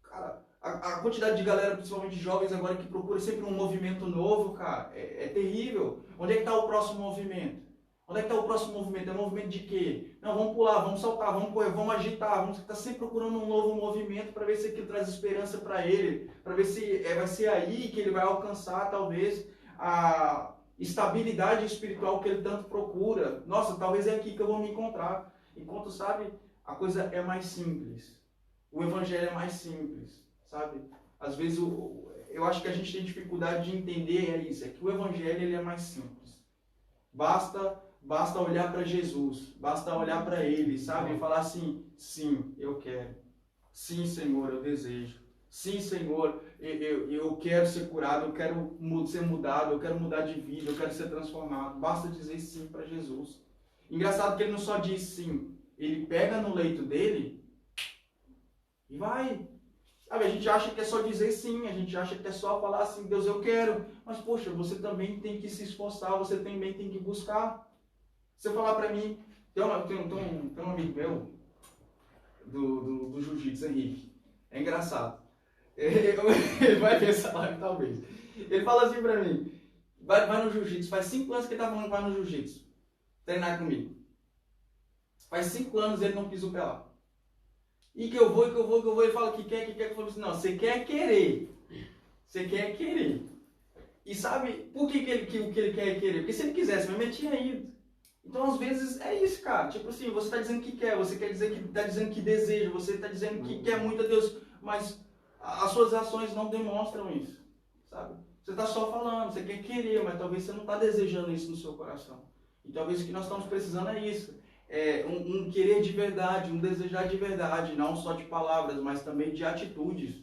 Cara, a quantidade de galera, principalmente jovens agora, que procura sempre um movimento novo, cara, é terrível. Onde é que está o próximo movimento? Onde é que está o próximo movimento? É um movimento de quê? Não, vamos pular, vamos saltar, vamos correr, vamos agitar. Vamos estar sempre procurando um novo movimento para ver se aquilo traz esperança para ele. Para ver se vai ser aí que ele vai alcançar, talvez, a estabilidade espiritual que ele tanto procura. Nossa, talvez é aqui que eu vou me encontrar. Enquanto, sabe, a coisa é mais simples. O evangelho é mais simples, sabe? Às vezes eu acho que a gente tem dificuldade de entender isso, é que o evangelho ele é mais simples. Basta olhar para Jesus, basta olhar para ele, sabe? E falar assim, sim, eu quero. Sim, Senhor, eu desejo. Sim, Senhor, eu quero ser curado, eu quero ser mudado, eu quero mudar de vida, eu quero ser transformado. Basta dizer sim para Jesus. Engraçado que ele não só diz sim, ele pega no leito dele e vai. Sabe, a gente acha que é só dizer sim, a gente acha que é só falar assim, Deus, eu quero. Mas, poxa, você também tem que se esforçar, você também tem que buscar. Se eu falar pra mim, tem um amigo meu do jiu-jitsu, Henrique. É engraçado. Ele vai ver essa live, talvez. Ele fala assim pra mim, vai no jiu-jitsu, faz 5 anos que ele tá falando que vai no jiu-jitsu, treinar comigo. Faz 5 anos ele não pisa o pé lá. E que eu vou, ele fala que quer, eu falo assim, não, você quer querer. Você quer querer. E sabe por que ele quer querer? Porque se ele quisesse, mesmo ele tinha ido. Então, às vezes, é isso, cara. Tipo assim, você está dizendo que quer, você quer dizer que está dizendo que deseja, você está dizendo que quer muito a Deus, mas as suas ações não demonstram isso, sabe? Você está só falando, você quer querer, mas talvez você não está desejando isso no seu coração. E talvez o que nós estamos precisando é isso. É um querer de verdade, um desejar de verdade, não só de palavras, mas também de atitudes.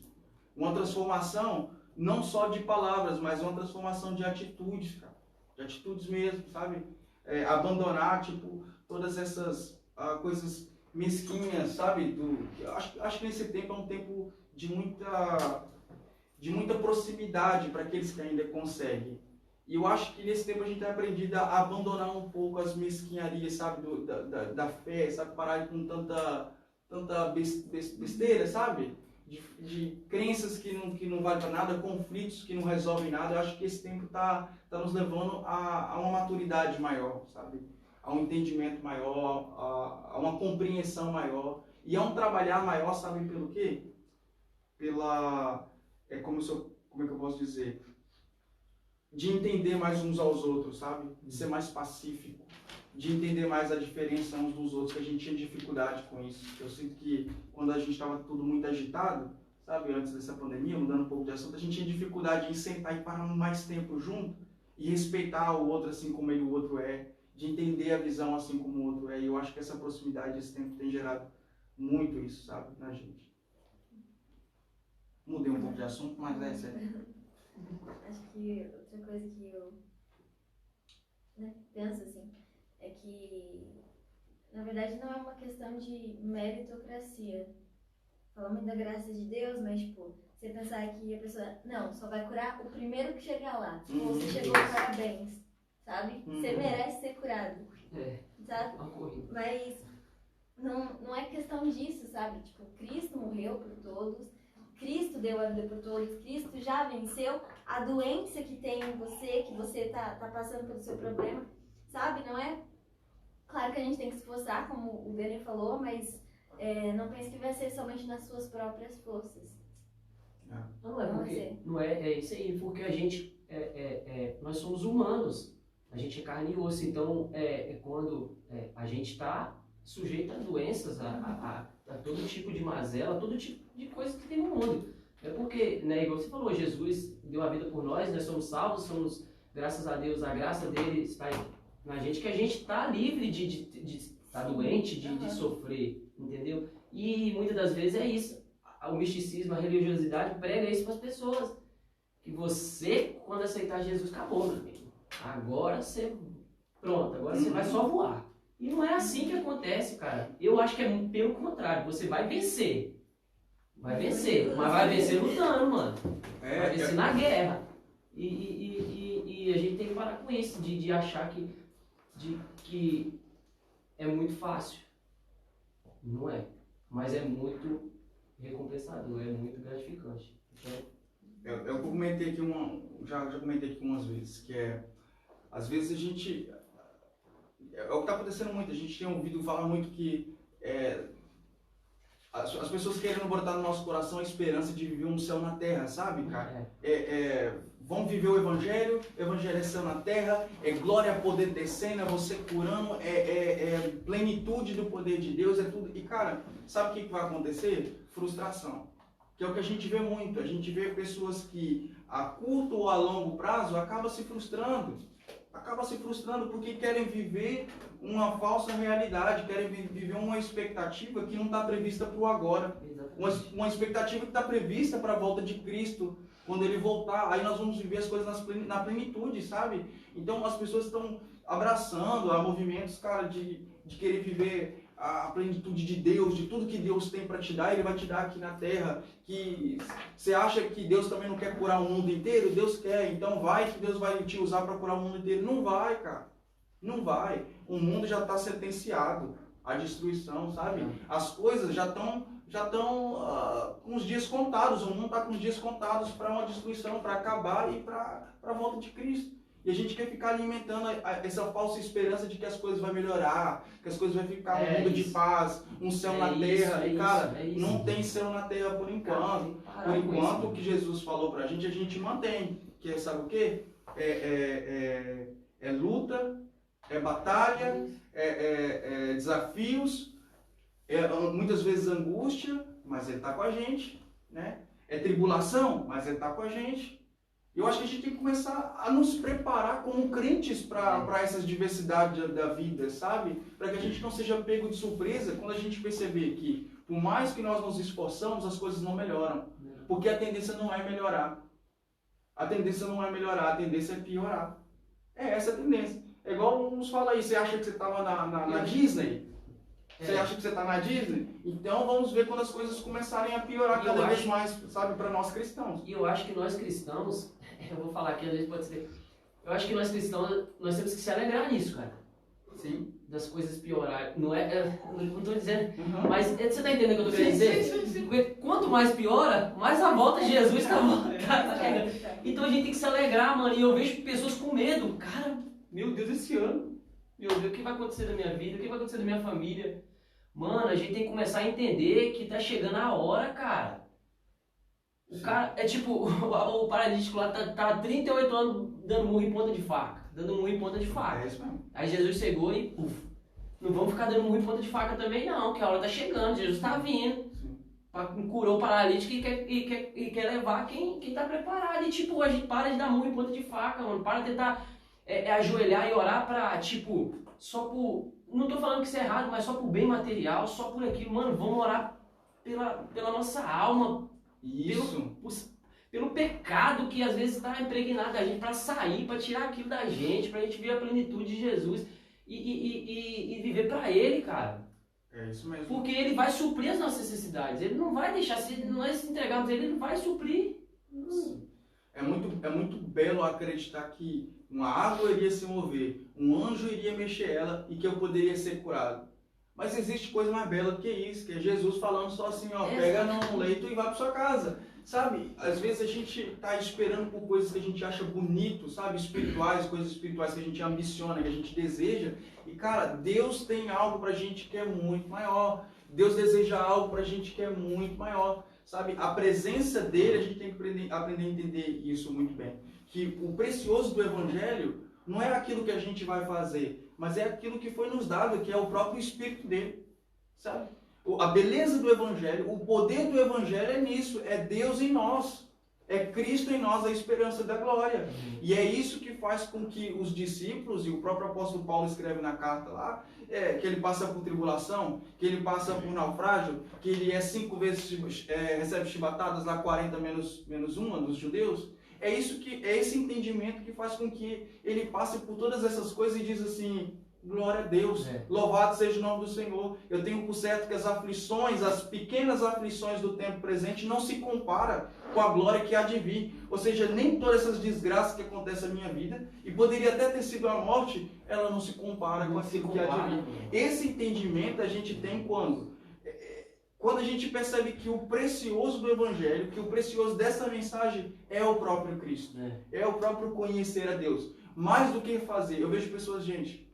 Uma transformação, não só de palavras, mas uma transformação de atitudes, cara. De atitudes mesmo, sabe? Abandonar, tipo, todas essas coisas mesquinhas, sabe? Acho que nesse tempo é um tempo de muita proximidade para aqueles que ainda conseguem. E eu acho que nesse tempo a gente tem aprendido a abandonar um pouco as mesquinharias, sabe, da fé, sabe, parar com tanta besteira, sabe, de crenças que não valem para nada, conflitos que não resolvem nada. Eu acho que esse tempo tá nos levando a uma maturidade maior, sabe, a um entendimento maior, a uma compreensão maior e a um trabalhar maior, sabe, pelo quê? Como é que eu posso dizer? De entender mais uns aos outros, sabe? De ser mais pacífico, de entender mais a diferença uns dos outros, que a gente tinha dificuldade com isso. Eu sinto que quando a gente estava tudo muito agitado, sabe, antes dessa pandemia, mudando um pouco de assunto, a gente tinha dificuldade em sentar e parar mais tempo junto e respeitar o outro assim como o outro é, de entender a visão assim como o outro é. E eu acho que essa proximidade, esse tempo tem gerado muito isso, sabe, na gente. Mudei um pouco de assunto, mas é sério. Acho que outra coisa que eu penso assim é que na verdade não é uma questão de meritocracia. Fala muito da graça de Deus, mas tipo, você pensar que a pessoa, não, só vai curar o primeiro que chegar lá. Tipo, você chegou, parabéns, sabe? Você merece ser curado, sabe? Uma corrida. Mas não é questão disso, sabe? Tipo, Cristo morreu por todos, Cristo deu a vida por todos, Cristo já venceu a doença que tem em você, que você tá passando pelo seu problema, sabe? Não é... Claro que a gente tem que se esforçar, como o Benny falou, mas não pense que vai ser somente nas suas próprias forças. Não é porque, não é isso aí, porque a gente, nós somos humanos, a gente é carne e osso, então quando a gente está sujeito a doenças, a todo tipo de mazela, todo tipo de coisa que tem no mundo. É porque, né, igual você falou, Jesus deu a vida por nós, nós somos salvos, somos, graças a Deus, a graça dele está na gente, que a gente está livre de estar doente, de sofrer, entendeu? E muitas das vezes é isso. O misticismo, a religiosidade prega isso para as pessoas. Que você, quando aceitar Jesus, acabou, meu amigo. Agora você, pronto, agora você vai só voar. E não é assim que acontece, cara. Eu acho que é pelo contrário, você vai vencer. Vai vencer, mas vai vencer lutando, mano. Vai vencer na guerra. E a gente tem que parar com isso, de achar que é muito fácil. Não é. Mas é muito recompensador, é muito gratificante. Então, eu comentei aqui já comentei aqui umas vezes, que às vezes a gente, o que está acontecendo muito, a gente tem ouvido falar muito que as pessoas querendo botar no nosso coração a esperança de viver um céu na terra, sabe, cara? Vamos viver o evangelho é céu na terra, é glória, poder descendo, é você curando, é plenitude do poder de Deus, é tudo. E, cara, sabe o que vai acontecer? Frustração. Que é o que a gente vê muito. A gente vê pessoas que a curto ou a longo prazo acabam se frustrando porque querem viver uma falsa realidade, querem viver uma expectativa que não está prevista para o agora. Uma expectativa que está prevista para a volta de Cristo, quando Ele voltar. Aí nós vamos viver as coisas na plenitude, sabe? Então as pessoas estão abraçando a movimentos, cara, de querer viver a plenitude de Deus, de tudo que Deus tem para te dar, Ele vai te dar aqui na terra. Que você acha que Deus também não quer curar o mundo inteiro? Deus quer, então vai que Deus vai te usar para curar o mundo inteiro. Não vai, cara. Não vai. O mundo já está sentenciado à destruição, sabe? As coisas já estão com os dias contados. O mundo está com os dias contados para uma destruição, para acabar e para a volta de Cristo. E a gente quer ficar alimentando essa falsa esperança de que as coisas vão melhorar, que as coisas vão ficar um mundo de paz, um céu na terra. E, cara, não tem céu na terra por enquanto. Por enquanto, o que Jesus falou pra gente, a gente mantém. Que é, sabe o quê? É luta, é batalha, desafios, muitas vezes angústia, mas Ele está com a gente, né? É tribulação, mas Ele está com a gente. Eu acho que a gente tem que começar a nos preparar como crentes para essas diversidades da vida, sabe? Para que a gente não seja pego de surpresa quando a gente perceber que, por mais que nós nos esforçamos, as coisas não melhoram. Porque a tendência não é melhorar. A tendência não é melhorar, a tendência é piorar. Essa é a tendência. É igual uns falam aí, você acha que você estava na Disney? Você acha que você está na Disney? Então vamos ver quando as coisas começarem a piorar cada vez mais, sabe, para nós cristãos. E eu acho que nós cristãos, eu vou falar aqui, às vezes pode ser, eu acho que nós cristãos, nós temos que se alegrar nisso, cara. Sim. Das coisas piorarem. Não estou dizendo, mas você está entendendo o que eu estou querendo dizer? Sim. Porque quanto mais piora, mais a volta de Jesus está chegando. Então a gente tem que se alegrar, mano. E eu vejo pessoas com medo. Cara, meu Deus, esse ano, meu Deus, o que vai acontecer na minha vida? O que vai acontecer na minha família? Mano, a gente tem que começar a entender que tá chegando a hora, cara. O cara, é tipo, o paralítico lá tá há 38 anos dando murro em ponta de faca. É isso mesmo. Aí Jesus chegou e, não vamos ficar dando murro em ponta de faca também não, que a hora tá chegando, Jesus tá vindo. Curou o paralítico e quer levar quem tá preparado. E tipo, a gente para de dar murro em ponta de faca, mano. Para de tentar ajoelhar e orar pra, tipo, só por... Não tô falando que isso é errado, mas só por bem material, só por aquilo. Mano, vamos orar pela nossa alma. Isso. Pelo pecado que às vezes está impregnado a gente, para sair, para tirar aquilo da gente, para a gente ver a plenitude de Jesus. e viver para Ele, cara. É isso mesmo. Porque Ele vai suprir as nossas necessidades. Ele não vai deixar, se nós entregarmos Ele, Ele vai suprir. É muito belo acreditar que uma água iria se mover, um anjo iria mexer ela e que eu poderia ser curado. Mas existe coisa mais bela do que isso, que é Jesus falando só assim, ó, pega no leito e vai para sua casa. Sabe, às vezes a gente está esperando por coisas que a gente acha bonito, sabe, espirituais, coisas espirituais que a gente ambiciona, que a gente deseja. E cara, Deus tem algo pra gente que é muito maior. Deus deseja algo pra gente que é muito maior. Sabe, a presença dele, a gente tem que aprender a entender isso muito bem. Que o precioso do Evangelho não é aquilo que a gente vai fazer, mas é aquilo que foi nos dado, que é o próprio Espírito dele. Sabe? A beleza do Evangelho, o poder do Evangelho é nisso, é Deus em nós. É Cristo em nós, a esperança da glória. E é isso que faz com que os discípulos, e o próprio apóstolo Paulo escreve na carta lá, que ele passa por tribulação, que ele passa por naufrágio, que ele 5 vezes recebe chibatadas, lá 40 menos uma dos judeus. É esse entendimento que faz com que ele passe por todas essas coisas e diz assim, glória a Deus, louvado seja o nome do Senhor. Eu tenho por certo que as aflições, as pequenas aflições do tempo presente não se compara com a glória que há de vir. Ou seja, nem todas essas desgraças que acontecem na minha vida, e poderia até ter sido a morte, ela não se compara com aquilo que há de vir. Esse entendimento a gente tem quando a gente percebe que o precioso do Evangelho, que o precioso dessa mensagem é o próprio Cristo. É o próprio conhecer a Deus. Mais do que fazer. Eu vejo pessoas, gente,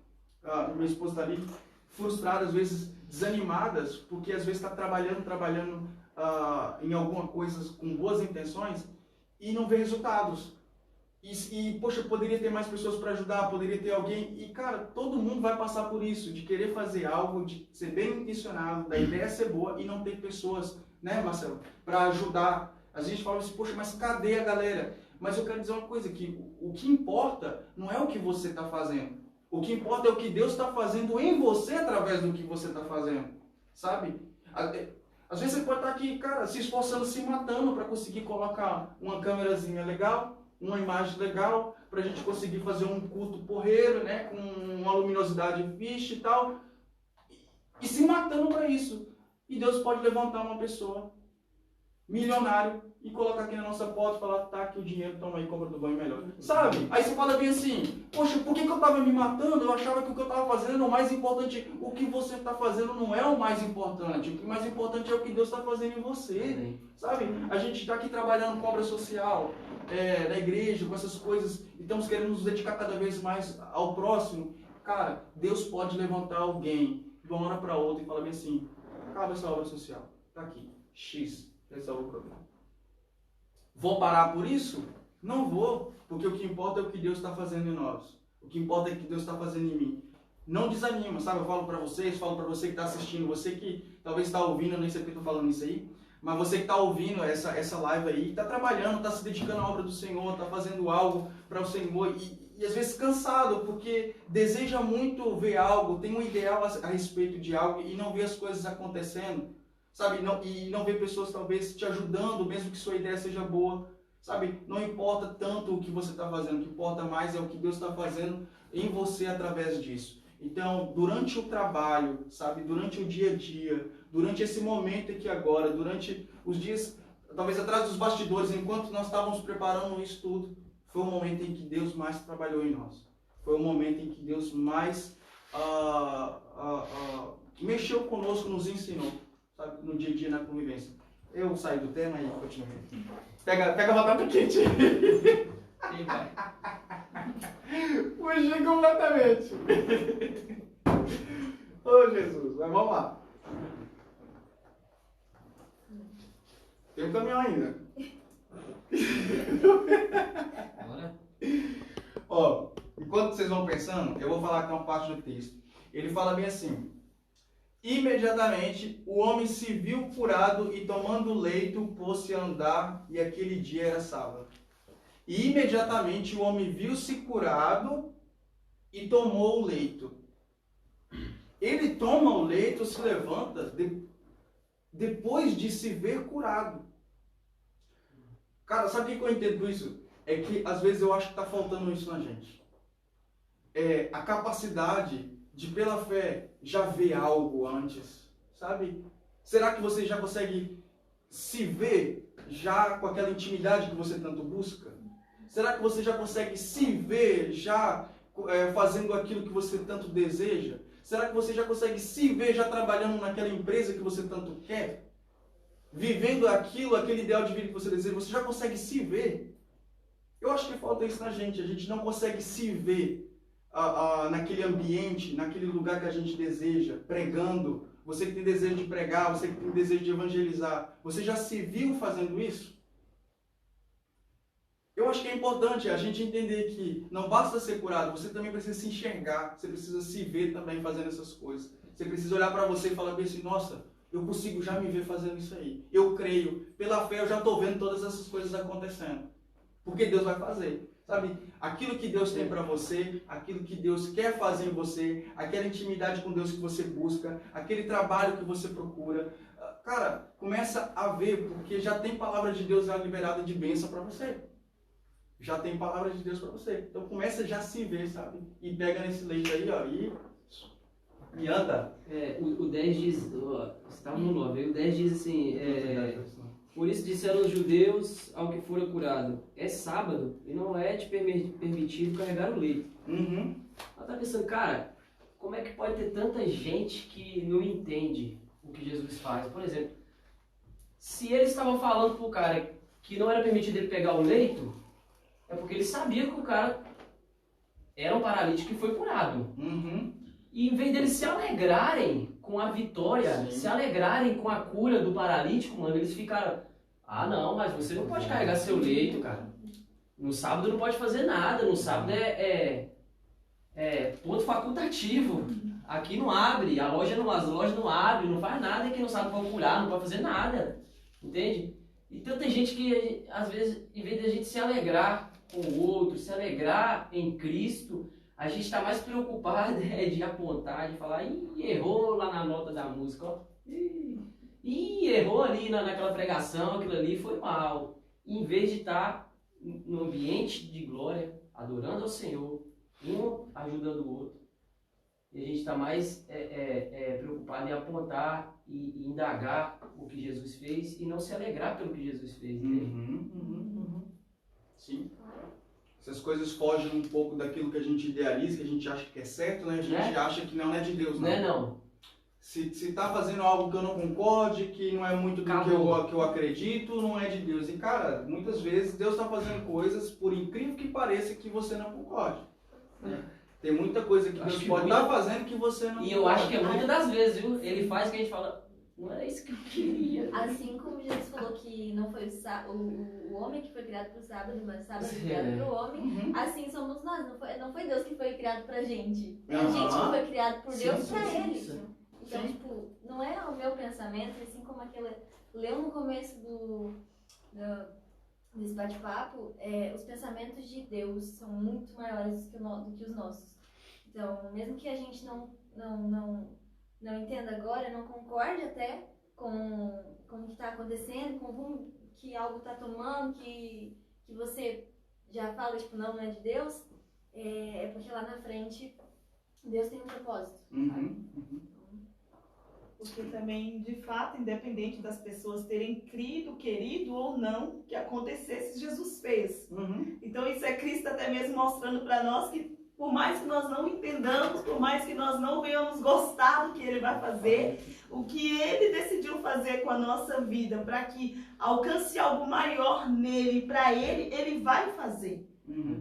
minha esposa está ali, frustradas, às vezes desanimadas, porque às vezes está trabalhando em alguma coisa com boas intenções e não vê resultados. Poxa, poderia ter mais pessoas para ajudar, poderia ter alguém. E, cara, todo mundo vai passar por isso, de querer fazer algo, de ser bem intencionado, da ideia ser boa e não ter pessoas, né, Marcelo, para ajudar. A gente fala assim, poxa, mas cadê a galera? Mas eu quero dizer uma coisa, que o que importa não é o que você está fazendo. O que importa é o que Deus está fazendo em você através do que você está fazendo, sabe? Às vezes você pode estar aqui, cara, se esforçando, se matando para conseguir colocar uma câmerazinha legal, uma imagem legal, para a gente conseguir fazer um culto porreiro, né, com uma luminosidade fixe e tal, e se matando para isso. E Deus pode levantar uma pessoa milionário e colocar aqui na nossa porta e falar, tá aqui o dinheiro, toma aí, compra do banho melhor. Sabe? Aí você fala bem assim, poxa, por que eu estava me matando? Eu achava que o que eu estava fazendo era o mais importante. O que você está fazendo não é o mais importante. O que mais importante é o que Deus está fazendo em você. Sabe? A gente está aqui trabalhando com obra social, na igreja, com essas coisas, e estamos querendo nos dedicar cada vez mais ao próximo. Cara, Deus pode levantar alguém de uma hora para outra e falar bem assim, acaba essa obra social, tá aqui, X. Resolve o problema. Vou parar por isso? Não vou, porque o que importa é o que Deus está fazendo em nós. O que importa é o que Deus está fazendo em mim. Não desanima, sabe? Eu falo para vocês, falo para você que está assistindo, você que talvez está ouvindo, eu nem sei porque estou falando isso aí, mas você que está ouvindo essa live aí, está trabalhando, está se dedicando à obra do Senhor, está fazendo algo para o Senhor e às vezes cansado, porque deseja muito ver algo, tem um ideal a respeito de algo e não vê as coisas acontecendo. Sabe, não ver pessoas talvez te ajudando, mesmo que sua ideia seja boa, sabe, não importa tanto o que você está fazendo, o que importa mais é o que Deus está fazendo em você através disso. Então, durante o trabalho, sabe, durante o dia a dia, durante esse momento aqui agora, durante os dias, talvez atrás dos bastidores, enquanto nós estávamos preparando isso tudo, foi o momento em que Deus mais trabalhou em nós. Foi o momento em que Deus mais mexeu conosco, nos ensinou. Sabe, no dia a dia, na convivência. Eu saio do tema e continuo. Pega a batata quente. Sim, vai. Fugi completamente. Oh, Jesus. Mas vamos lá. Tem um caminhão ainda. Bora. Ó, enquanto vocês vão pensando, eu vou falar aqui uma parte do texto. Ele fala bem assim: imediatamente o homem se viu curado e tomando o leito pôs-se a andar, e aquele dia era sábado. E imediatamente o homem viu-se curado e tomou o leito. Ele toma o leito, se levanta depois de se ver curado. Cara, sabe o que eu entendo isso? É que às vezes eu acho que está faltando isso na gente. A capacidade de pela fé já ver algo antes, sabe? Será que você já consegue se ver já com aquela intimidade que você tanto busca? Será que você já consegue se ver já fazendo aquilo que você tanto deseja? Será que você já consegue se ver já trabalhando naquela empresa que você tanto quer? Vivendo aquele ideal de vida que você deseja? Você já consegue se ver? Eu acho que falta isso na gente. A gente não consegue se ver naquele ambiente, naquele lugar que a gente deseja, pregando. Você que tem desejo de pregar, você que tem desejo de evangelizar, você já se viu fazendo isso? Eu acho que é importante a gente entender que não basta ser curado, você também precisa se enxergar, você precisa se ver também fazendo essas coisas. Você precisa olhar para você e falar bem assim, nossa, eu consigo já me ver fazendo isso aí. Eu creio, pela fé eu já estou vendo todas essas coisas acontecendo. Porque Deus vai fazer. Sabe, aquilo que Deus tem para você, aquilo que Deus quer fazer em você, aquela intimidade com Deus que você busca, aquele trabalho que você procura, cara, começa a ver, porque já tem palavra de Deus já liberada de bênção para você. Já tem palavra de Deus para você. Então começa já a se ver, sabe? E pega nesse leite aí, ó, e anda. O 10 diz, você estava no 9, o 10 diz assim, por isso disseram os judeus ao que fora curado, é sábado e não é te permitido carregar o leito. Uhum. Ela tá pensando, cara, como é que pode ter tanta gente que não entende o que Jesus faz? Por exemplo, se eles estavam falando pro cara que não era permitido ele pegar o leito, é porque ele sabia que o cara era um paralítico que foi curado. Uhum. E em vez deles se alegrarem com a vitória, se alegrarem com a cura do paralítico, mano, eles ficaram, não, mas você não pode carregar seu leito, cara. No sábado não pode fazer nada, no sábado é ponto facultativo. Aqui não abre, as lojas não abrem, não faz nada que no sábado pode curar, não pode fazer nada. Entende? Então tem gente que, às vezes, em vez de a gente se alegrar com o outro, se alegrar em Cristo, a gente está mais preocupado de apontar, de falar, errou lá na nota da música, ó. Errou ali naquela pregação, aquilo ali foi mal. E, em vez de estar no ambiente de glória, adorando ao Senhor, um ajudando o outro, e a gente está mais preocupado em apontar e indagar o que Jesus fez e não se alegrar pelo que Jesus fez. Sim. Essas coisas fogem um pouco daquilo que a gente idealiza, que a gente acha que é certo, né? A gente acha que não é de Deus, não. Não é não. Se tá fazendo algo que eu não concorde, que não é muito do que eu acredito, não é de Deus. E, cara, muitas vezes Deus está fazendo coisas, por incrível que pareça, que você não concorde. Tem muita coisa que Deus pode estar fazendo que você não concorde. E eu acho que é muitas das vezes, viu? Ele faz que a gente fala, não era isso que eu queria. Assim como Jesus falou que não foi o homem que foi criado para o sábado, mas o sábado foi criado para o homem, assim somos nós. Não foi Deus que foi criado para a gente. É a gente que foi criado por Deus para Ele. Então, tipo, não é o meu pensamento, assim como aquele leu no começo desse bate-papo, os pensamentos de Deus são muito maiores do que os nossos. Então, mesmo que a gente não entenda agora, não concorde até com o que está acontecendo, com o rumo que algo está tomando, que você já fala, tipo, não é de Deus, é porque lá na frente Deus tem um propósito. Porque também, de fato, independente das pessoas terem crido, querido ou não, que acontecesse, Jesus fez. Então isso é Cristo até mesmo mostrando para nós que, por mais que nós não entendamos, por mais que nós não venhamos gostar do que Ele vai fazer, o que Ele decidiu fazer com a nossa vida, para que alcance algo maior nele, para Ele, Ele vai fazer.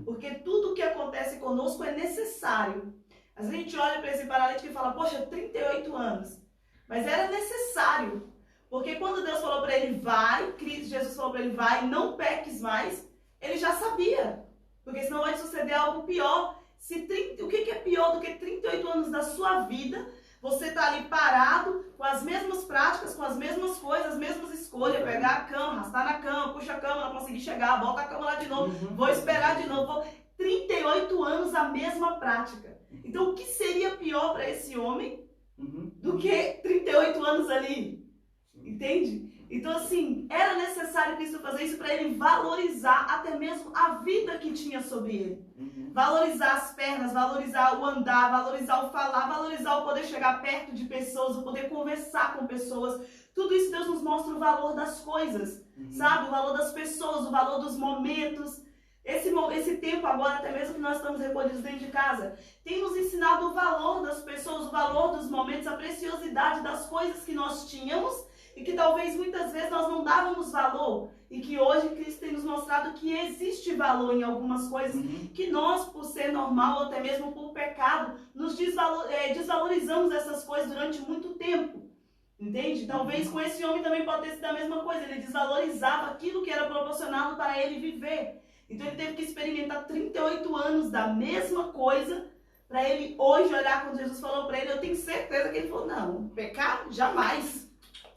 Porque tudo que acontece conosco é necessário. Às vezes a gente olha para esse paralítico e fala, poxa, 38 anos. Mas era necessário. Porque quando Deus falou para ele, vai, Jesus falou para ele, vai, não peques mais, ele já sabia. Porque senão vai suceder algo pior. O que é pior do que 38 anos da sua vida, você está ali parado, com as mesmas práticas, com as mesmas coisas, as mesmas escolhas, pegar a cama, arrastar na cama, puxa a cama, não consegui chegar, bota a cama lá de novo, vou esperar de novo. 38 anos a mesma prática. Então o que seria pior para esse homem do que 38 anos ali? Entende? Então, assim, era necessário Cristo fazer isso para ele valorizar até mesmo a vida que tinha sobre ele. Valorizar as pernas, valorizar o andar, valorizar o falar, valorizar o poder chegar perto de pessoas, o poder conversar com pessoas. Tudo isso Deus nos mostra o valor das coisas, sabe? O valor das pessoas, o valor dos momentos. Esse tempo agora, até mesmo que nós estamos recolhidos dentro de casa, tem nos ensinado o valor das pessoas, o valor dos momentos, a preciosidade das coisas que nós tínhamos e que talvez muitas vezes nós não dávamos valor, e que hoje Cristo tem nos mostrado que existe valor em algumas coisas que nós, por ser normal ou até mesmo por pecado, nos desvalorizamos essas coisas durante muito tempo. Entende? Talvez com esse homem também pode ter sido a mesma coisa, ele desvalorizava aquilo que era proporcionado para ele viver. Então ele teve que experimentar 38 anos da mesma coisa para ele hoje olhar quando Jesus falou para ele. Eu tenho certeza que ele falou, não, pecar jamais.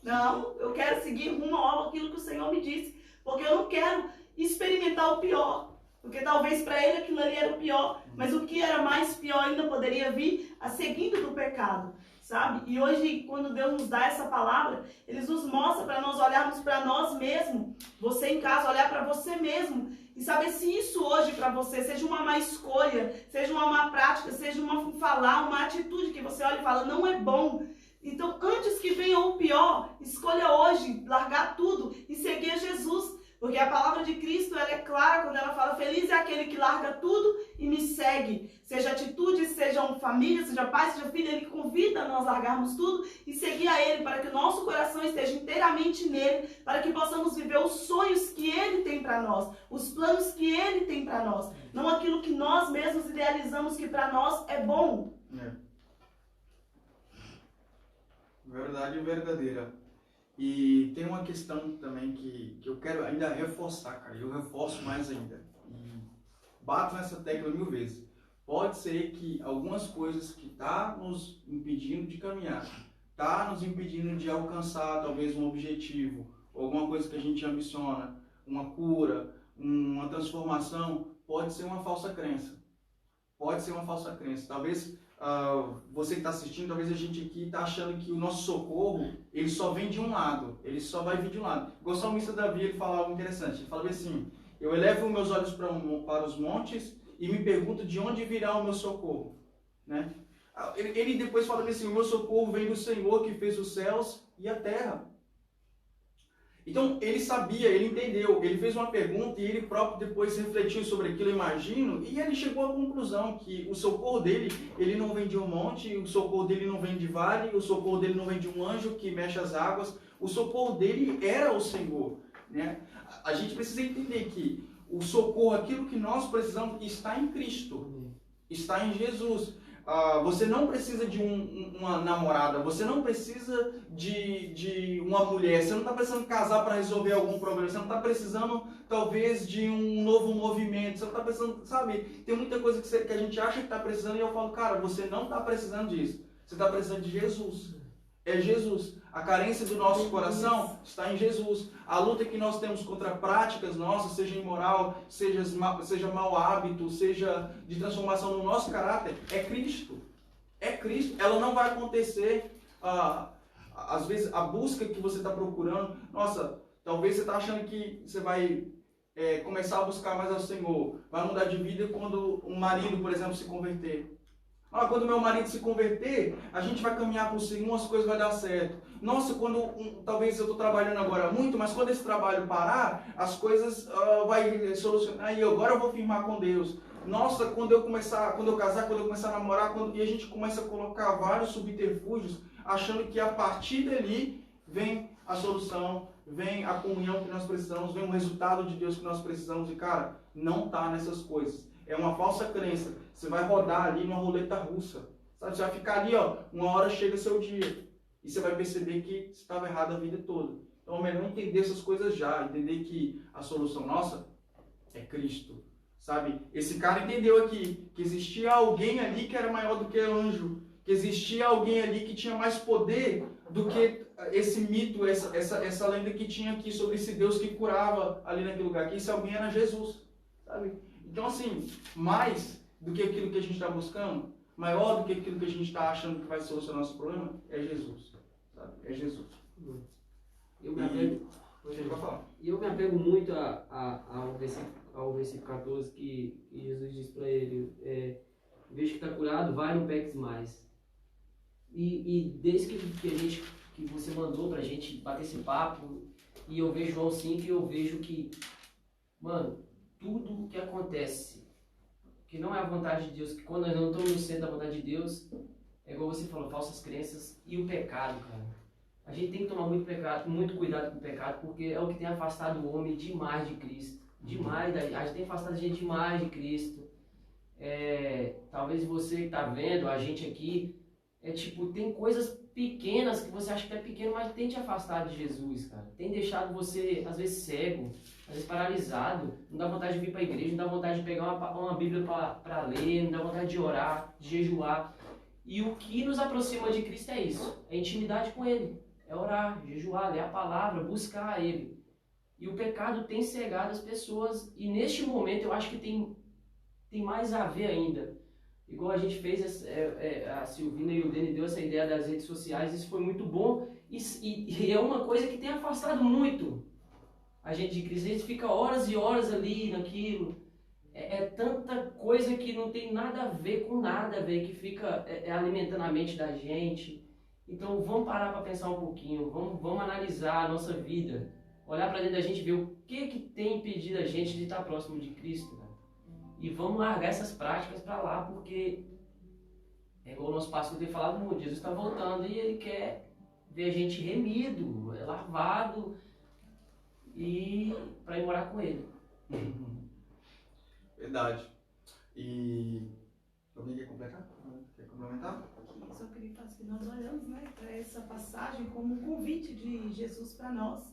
Não, eu quero seguir rumo ao aquilo que o Senhor me disse, porque eu não quero experimentar o pior, porque talvez para ele aquilo ali era o pior, mas o que era mais pior ainda poderia vir a seguindo do pecado, sabe? E hoje, quando Deus nos dá essa palavra, Ele nos mostra para nós olharmos para nós mesmos, você em casa, olhar para você mesmo, e saber se isso hoje para você seja uma má escolha, seja uma má prática, seja uma atitude que você olha e fala, não é bom. Então, antes que venha o pior, escolha hoje largar tudo e seguir a Jesus. Porque a palavra de Cristo, ela é clara quando ela fala, feliz é aquele que larga tudo e me segue. Seja atitude, sejam família, seja pai, seja filho, Ele convida a nós largarmos tudo e seguir a Ele, para que o nosso coração esteja inteiramente nele, para que possamos viver os sonhos que Ele tem para nós, os planos que Ele tem para nós, não aquilo que nós mesmos idealizamos que para nós é bom. Verdade verdadeira. E tem uma questão também que eu quero ainda reforçar, cara. Eu reforço mais ainda. E bato nessa tecla 1000 vezes. Pode ser que algumas coisas que tá nos impedindo de caminhar, tá nos impedindo de alcançar talvez um objetivo, alguma coisa que a gente ambiciona, uma cura, uma transformação, pode ser uma falsa crença. Pode ser uma falsa crença. Talvez você que está assistindo, talvez a gente aqui está achando que o nosso socorro, ele só vem de um lado, ele só vai vir de um lado. Igual o salmista Davi, ele fala algo interessante, ele fala assim, eu elevo meus olhos para os montes e me pergunto de onde virá o meu socorro. Né? Ele depois fala assim, o meu socorro vem do Senhor que fez os céus e a terra. Então, ele sabia, ele entendeu, ele fez uma pergunta e ele próprio depois refletiu sobre aquilo, eu imagino, e ele chegou à conclusão que o socorro dele, ele não vem de um monte, o socorro dele não vem de vale, o socorro dele não vem de um anjo que mexe as águas, o socorro dele era o Senhor. Né? A gente precisa entender que o socorro, aquilo que nós precisamos, está em Cristo, está em Jesus. Você não precisa de uma namorada, você não precisa de uma mulher, você não está precisando casar para resolver algum problema, você não está precisando talvez de um novo movimento, você não está precisando, sabe, tem muita coisa que a gente acha que está precisando e eu falo, cara, você não está precisando disso, você está precisando de Jesus, é Jesus. A carência do nosso coração está em Jesus. A luta que nós temos contra práticas nossas, seja imoral, seja mau hábito, seja de transformação no nosso caráter, é Cristo. É Cristo. Ela não vai acontecer, às vezes, a busca que você está procurando. Nossa, talvez você está achando que você vai começar a buscar mais ao Senhor. Vai mudar de vida quando um marido, por exemplo, se converter. Quando meu marido se converter, a gente vai caminhar com o Senhor, as coisas vão dar certo. Nossa, talvez eu estou trabalhando agora muito, mas quando esse trabalho parar, as coisas vai solucionar e agora eu vou firmar com Deus. Nossa, quando eu casar, quando eu começar a namorar, e a gente começa a colocar vários subterfúgios, achando que a partir dali vem a solução, vem a comunhão que nós precisamos, vem o resultado de Deus que nós precisamos. E cara, não está nessas coisas. É uma falsa crença. Você vai rodar ali numa roleta russa. Sabe? Você vai ficar ali, uma hora chega seu dia. E você vai perceber que você estava errado a vida toda. Então é melhor entender essas coisas já. Entender que a solução nossa é Cristo. Sabe? Esse cara entendeu aqui que existia alguém ali que era maior do que anjo. Que existia alguém ali que tinha mais poder do que esse mito, essa lenda que tinha aqui sobre esse Deus que curava ali naquele lugar. Que esse alguém era Jesus. Sabe? Então, assim, mais do que aquilo que a gente está buscando, maior do que aquilo que a gente está achando que vai solucionar o nosso problema, é Jesus. Sabe? É Jesus. Eu me apego, Você vai falar. eu me apego muito ao versículo 14 que Jesus diz para ele, vejo que está curado, vai, não peques mais. E desde que você mandou pra gente bater esse papo, e eu vejo João 5 e eu vejo que, mano, tudo que acontece, que não é a vontade de Deus, que quando nós não estamos no centro da vontade de Deus, é igual você falou, falsas crenças e o pecado, cara. A gente tem que tomar muito cuidado com o pecado, porque é o que tem afastado o homem demais de Cristo. Demais, a gente tem afastado a gente demais de Cristo. Talvez você que está vendo, a gente aqui, tem coisas pequenas que você acha que é pequeno, mas tem te afastado de Jesus, cara. Tem deixado você, às vezes, cego, às vezes paralisado, não dá vontade de vir para a igreja, não dá vontade de pegar uma Bíblia para ler, não dá vontade de orar, de jejuar. E o que nos aproxima de Cristo é isso, é intimidade com Ele, é orar, jejuar, ler a palavra, buscar Ele. E o pecado tem cegado as pessoas, e neste momento eu acho que tem mais a ver ainda. Igual a gente fez, a Silvina e o Deni deu essa ideia das redes sociais, isso foi muito bom, e é uma coisa que tem afastado muito a gente de Cristo. A gente fica horas e horas ali naquilo, é tanta coisa que não tem nada a ver com nada, que fica alimentando a mente da gente. Então vamos parar para pensar um pouquinho, vamos analisar a nossa vida, olhar para dentro da gente e ver o que tem impedido a gente de estar próximo de Cristo, cara. E vamos largar essas práticas para lá, porque é igual o nosso pastor tem falado muito, Jesus está voltando e Ele quer ver a gente remido, lavado, e para ir morar com Ele. Verdade. E alguém quer completar? Quer complementar? Eu só queria falar que nós olhamos, né, para essa passagem como um convite de Jesus para nós,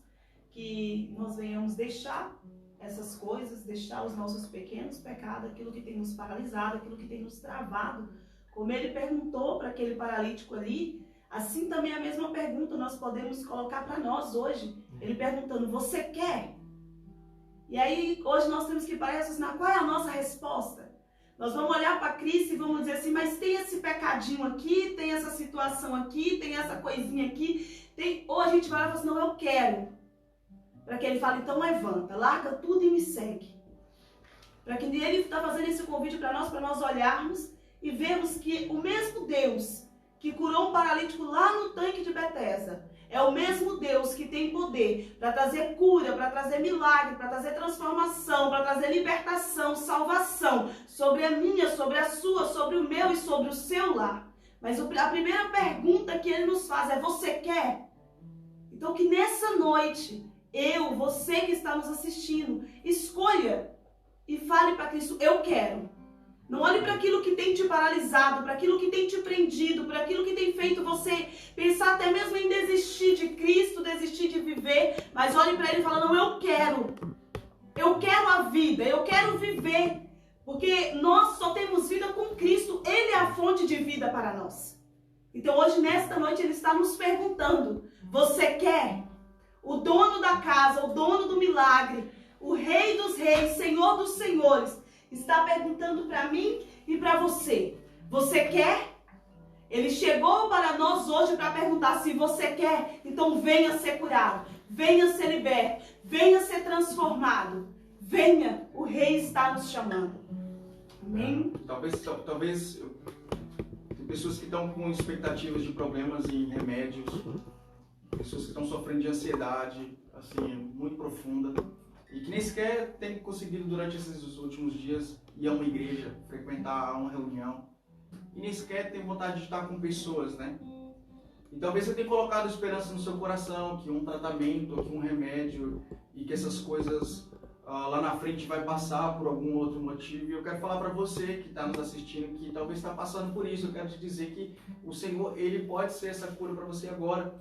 que nós venhamos deixar essas coisas, deixar os nossos pequenos pecados, aquilo que tem nos paralisado, aquilo que tem nos travado. Como ele perguntou para aquele paralítico ali, assim também a mesma pergunta nós podemos colocar para nós hoje. Ele perguntando, você quer? E aí, hoje nós temos que ir para raciocinar, qual é a nossa resposta? Nós vamos olhar para Cristo e vamos dizer assim, mas tem esse pecadinho aqui, tem essa situação aqui, tem essa coisinha aqui, ou a gente vai lá e fala assim, não, eu quero. Para que ele fale, então levanta, larga tudo e me segue. Para que ele está fazendo esse convite para nós olharmos e vermos que o mesmo Deus que curou um paralítico lá no tanque de Betesda, é o mesmo Deus que tem poder para trazer cura, para trazer milagre, para trazer transformação, para trazer libertação, salvação sobre a minha, sobre a sua, sobre o meu e sobre o seu lar. Mas a primeira pergunta que ele nos faz é, você quer? Então que nessa noite, você que está nos assistindo, escolha e fale para Cristo, eu quero. Não olhe para aquilo que tem te paralisado, para aquilo que tem te prendido, para aquilo que tem feito você pensar até mesmo em desistir de Cristo, desistir de viver, mas olhe para Ele e fala, não, eu quero a vida, eu quero viver, porque nós só temos vida com Cristo, Ele é a fonte de vida para nós. Então hoje, nesta noite, Ele está nos perguntando, você quer? O dono da casa, o dono do milagre, o Rei dos Reis, Senhor dos Senhores, está perguntando para mim e para você. Você quer? Ele chegou para nós hoje para perguntar se você quer. Então venha ser curado, venha ser liberto, venha ser transformado. Venha, o Rei está nos chamando. Amém? Talvez tem pessoas que estão com expectativas de problemas em remédios, pessoas que estão sofrendo de ansiedade, assim, muito profunda. E que nem sequer tem conseguido durante esses últimos dias ir a uma igreja, frequentar uma reunião. E nem sequer tem vontade de estar com pessoas, né? E talvez você tenha colocado esperança no seu coração, que um tratamento, que um remédio, e que essas coisas lá na frente vai passar por algum outro motivo. E eu quero falar para você que está nos assistindo, que talvez está passando por isso. Eu quero te dizer que o Senhor, Ele pode ser essa cura para você agora.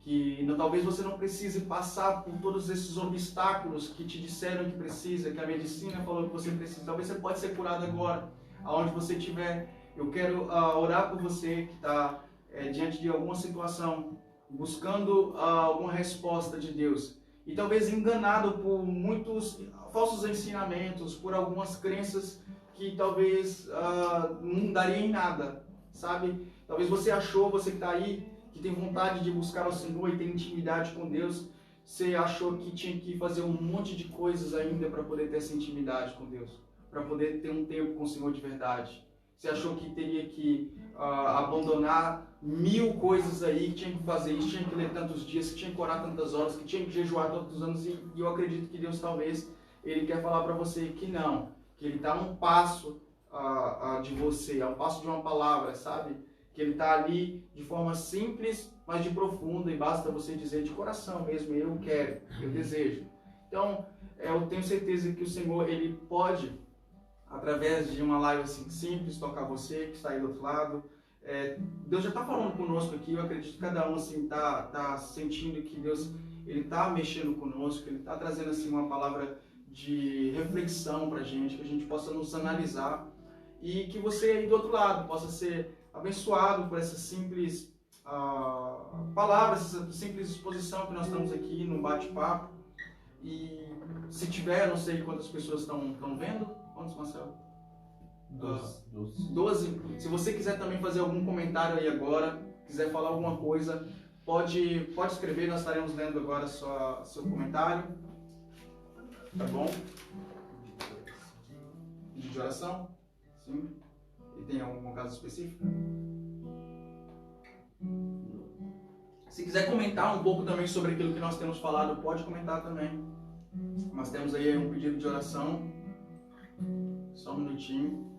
Que talvez você não precise passar por todos esses obstáculos que te disseram que precisa, que a medicina falou que você precisa. Talvez você pode ser curado agora, aonde você estiver. Eu quero orar por você que está diante de alguma situação, buscando alguma resposta de Deus. E talvez enganado por muitos falsos ensinamentos, por algumas crenças que talvez não daria em nada, sabe? Talvez você achou, você que está aí, que tem vontade de buscar o Senhor e tem intimidade com Deus, você achou que tinha que fazer um monte de coisas ainda para poder ter essa intimidade com Deus, para poder ter um tempo com o Senhor de verdade. Você achou que teria que abandonar 1000 coisas aí, que tinha que fazer isso, tinha que ler tantos dias, que tinha que orar tantas horas, que tinha que jejuar tantos anos, e eu acredito que Deus talvez, Ele quer falar para você que não, que Ele está a um passo de você, a um passo de uma palavra, sabe? Que Ele está ali de forma simples, mas de profunda, e basta você dizer de coração mesmo, eu quero, eu desejo. Então, eu tenho certeza que o Senhor, Ele pode, através de uma live assim simples, tocar você que está aí do outro lado. Deus já está falando conosco aqui, eu acredito que cada um assim tá sentindo que Deus, Ele está mexendo conosco, Ele está trazendo assim uma palavra de reflexão para a gente, que a gente possa nos analisar e que você aí do outro lado possa ser abençoado por essa simples palavra, essa simples exposição que nós estamos aqui no bate-papo. E se tiver, não sei quantas pessoas estão vendo. Quantos, Marcelo? 12. Se você quiser também fazer algum comentário aí agora, quiser falar alguma coisa, pode escrever, nós estaremos lendo agora seu comentário. Tá bom? Pedido de oração? Sim. E tem algum caso específico? Se quiser comentar um pouco também sobre aquilo que nós temos falado, pode comentar também. Nós temos aí um pedido de oração. Só um minutinho.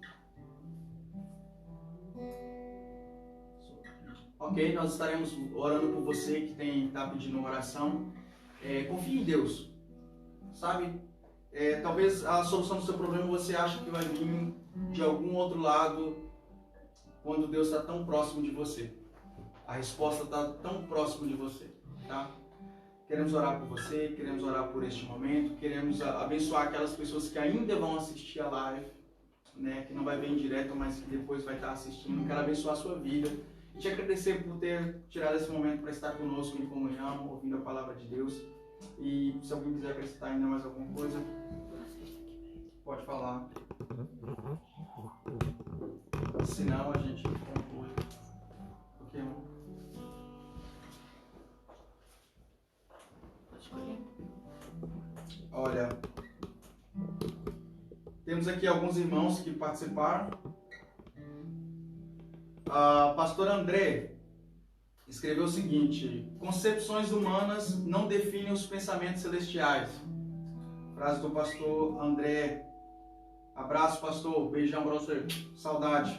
Ok, nós estaremos orando por você que está pedindo uma oração. Confie em Deus. Sabe? Talvez a solução do seu problema você acha que vai vir de algum outro lado quando Deus está tão próximo de você. A resposta está tão próximo de você, tá? Queremos orar por você, queremos orar por este momento, queremos abençoar aquelas pessoas que ainda vão assistir a live, né? Que não vai ver em direto, mas que depois vai estar assistindo. Quero abençoar a sua vida. E te agradecer por ter tirado esse momento para estar conosco em comunhão, ouvindo a palavra de Deus. E se alguém quiser acrescentar ainda mais alguma coisa, pode falar. Se não, a gente conclui. Ok, irmão? Olha, temos aqui alguns irmãos que participaram. Pastor André escreveu o seguinte: concepções humanas não definem os pensamentos celestiais. Frase do pastor André. Abraço, pastor. Beijão pra você. Saudade.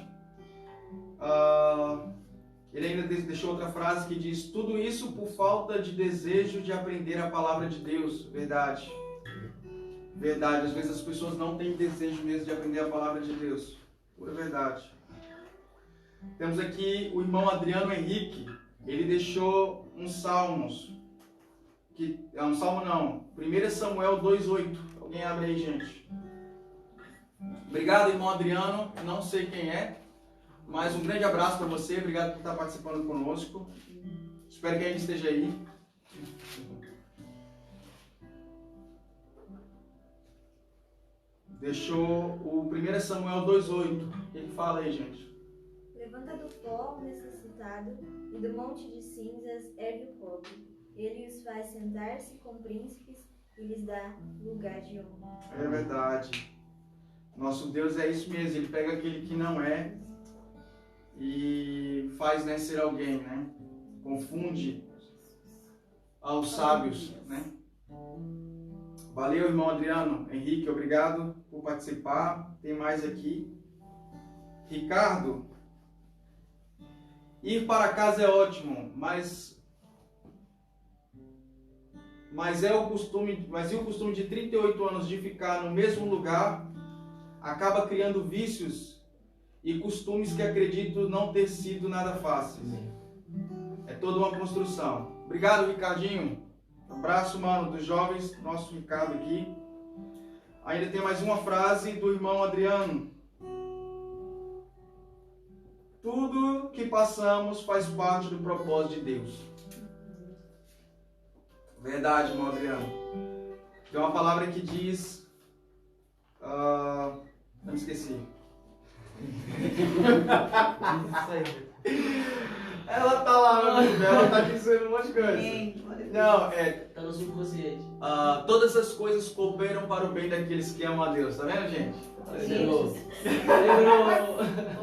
Ele ainda deixou outra frase que diz: tudo isso por falta de desejo de aprender a palavra de Deus. Verdade. Verdade. Às vezes as pessoas não têm desejo mesmo de aprender a palavra de Deus. Pura verdade. Temos aqui o irmão Adriano Henrique. Ele deixou uns salmos. Um salmo não. 1 Samuel 2,8. Alguém abre aí, gente. Obrigado, irmão Adriano. Não sei quem é. Mas um grande abraço para você, obrigado por estar participando conosco. Espero que ainda esteja aí. Deixou o 1 Samuel 2,8. Ele fala aí, gente. Levanta do pó o necessitado e do monte de cinzas ergue o pobre. Ele os faz sentar-se com príncipes e lhes dá lugar de honra. É verdade. Nosso Deus é isso mesmo, Ele pega aquele que não é e faz ser alguém, né? Confunde aos sábios, né? Valeu, irmão Adriano. Henrique, obrigado por participar. Tem mais aqui. Ricardo, ir para casa é ótimo, mas e o costume de 38 anos de ficar no mesmo lugar acaba criando vícios e costumes que acredito não ter sido nada fáceis. É toda uma construção. Obrigado, Ricardinho. Abraço, mano, dos jovens, nosso Ricardo aqui. Ainda tem mais uma frase do irmão Adriano. Tudo que passamos faz parte do propósito de Deus. Verdade, irmão Adriano. Tem uma palavra que diz... não esqueci. Ela tá lá, ela tá dizendo um monte de coisa. Não, sobre você. Todas as coisas cooperam para o bem daqueles que amam a Deus. Tá vendo, gente? Lembrou.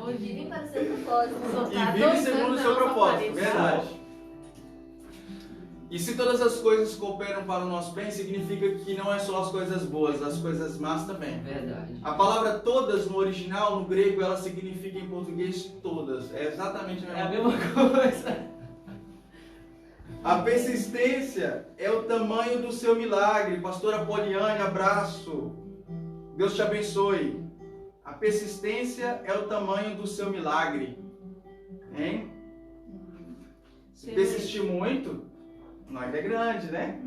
Ou vivem para o seu propósito. E vive segundo o seu propósito. Verdade. E se todas as coisas cooperam para o nosso bem, significa que não é só as coisas boas, as coisas más também. Verdade. A palavra todas no original, no grego, ela significa em português todas. É exatamente a mesma coisa. A persistência é o tamanho do seu milagre. Pastora Poliane, abraço. Deus te abençoe. A persistência é o tamanho do seu milagre. Hein? Se persistir muito, nós é grande, né?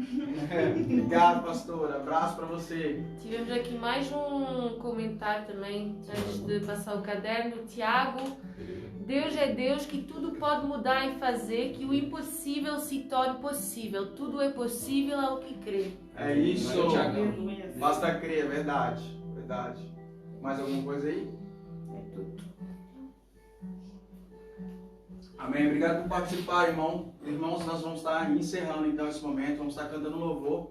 Obrigado, pastora. Abraço para você. Tivemos aqui mais um comentário também, antes de passar o caderno. Tiago, Deus é Deus que tudo pode mudar e fazer, que o impossível se torne possível. Tudo é possível ao que crê. É isso. Basta crer, é verdade. Verdade. Mais alguma coisa aí? É tudo. Amém. Obrigado por participar, irmão. Irmãos, nós vamos estar encerrando então esse momento. Vamos estar cantando louvor.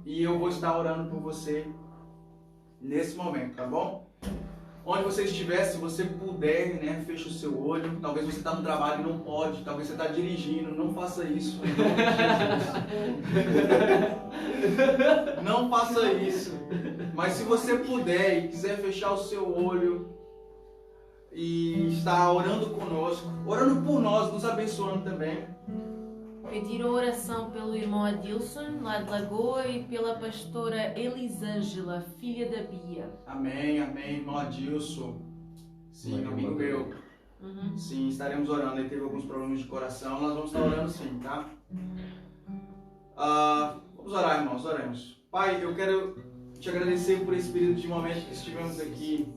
E eu vou estar orando por você nesse momento, tá bom? Onde você estiver, se você puder, né, feche o seu olho. Talvez você está no trabalho e não pode. Talvez você está dirigindo. Não faça isso. Em nome de Jesus. Não faça isso. Mas se você puder e quiser fechar o seu olho e estar orando conosco, orando por nós, nos abençoando também. Pedir oração pelo irmão Adilson, lá de Lagoa, e pela pastora Elisângela, filha da Bia. Amém, amém, irmão Adilson. Sim, amigo meu. Sim, estaremos orando. Ele teve alguns problemas de coração. Nós vamos estar orando sim, tá? Vamos orar, irmãos, oremos. Pai, eu quero te agradecer por esse período de momento que estivemos aqui,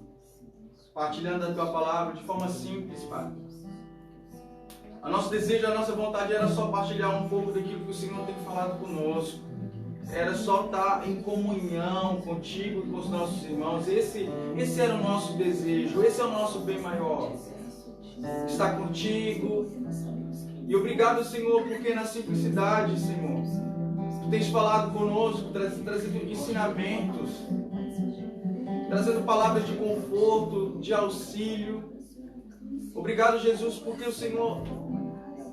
partilhando a Tua palavra de forma simples, Pai. O nosso desejo, a nossa vontade era só partilhar um pouco daquilo que o Senhor tem falado conosco. Era só estar em comunhão contigo e com os nossos irmãos. Esse era o nosso desejo, esse é o nosso bem maior. Estar contigo. E obrigado, Senhor, porque na simplicidade, Senhor, Tu tens falado conosco, trazendo ensinamentos, trazendo palavras de conforto, de auxílio. Obrigado, Jesus, porque o Senhor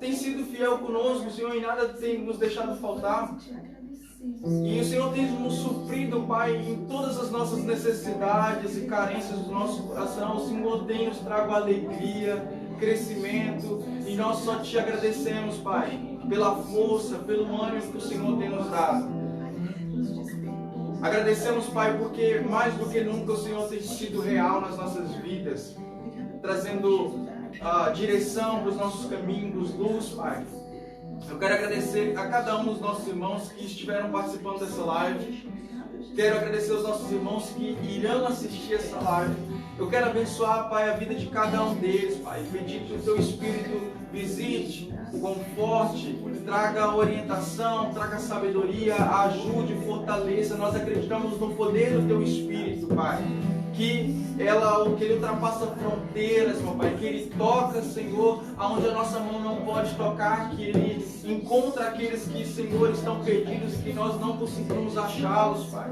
tem sido fiel conosco, o Senhor em nada tem nos deixado faltar. E o Senhor tem nos suprido, Pai, em todas as nossas necessidades e carências do nosso coração. O Senhor tem nos trago alegria, crescimento, e nós só te agradecemos, Pai, pela força, pelo ânimo que o Senhor tem nos dado. Agradecemos, Pai, porque mais do que nunca o Senhor tem sido real nas nossas vidas, trazendo direção para os nossos caminhos, luz, Pai. Eu quero agradecer a cada um dos nossos irmãos que estiveram participando dessa live. Quero agradecer aos nossos irmãos que irão assistir essa live. Eu quero abençoar, Pai, a vida de cada um deles, Pai. Pedir que o Teu Espírito visite, conforte, traga orientação, traga sabedoria, ajude, fortaleça. Nós acreditamos no poder do Teu Espírito, Pai. Que ele ultrapassa fronteiras, meu Pai, que Ele toca, Senhor, aonde a nossa mão não pode tocar, que Ele encontra aqueles que, Senhor, estão perdidos, que nós não conseguimos achá-los, Pai.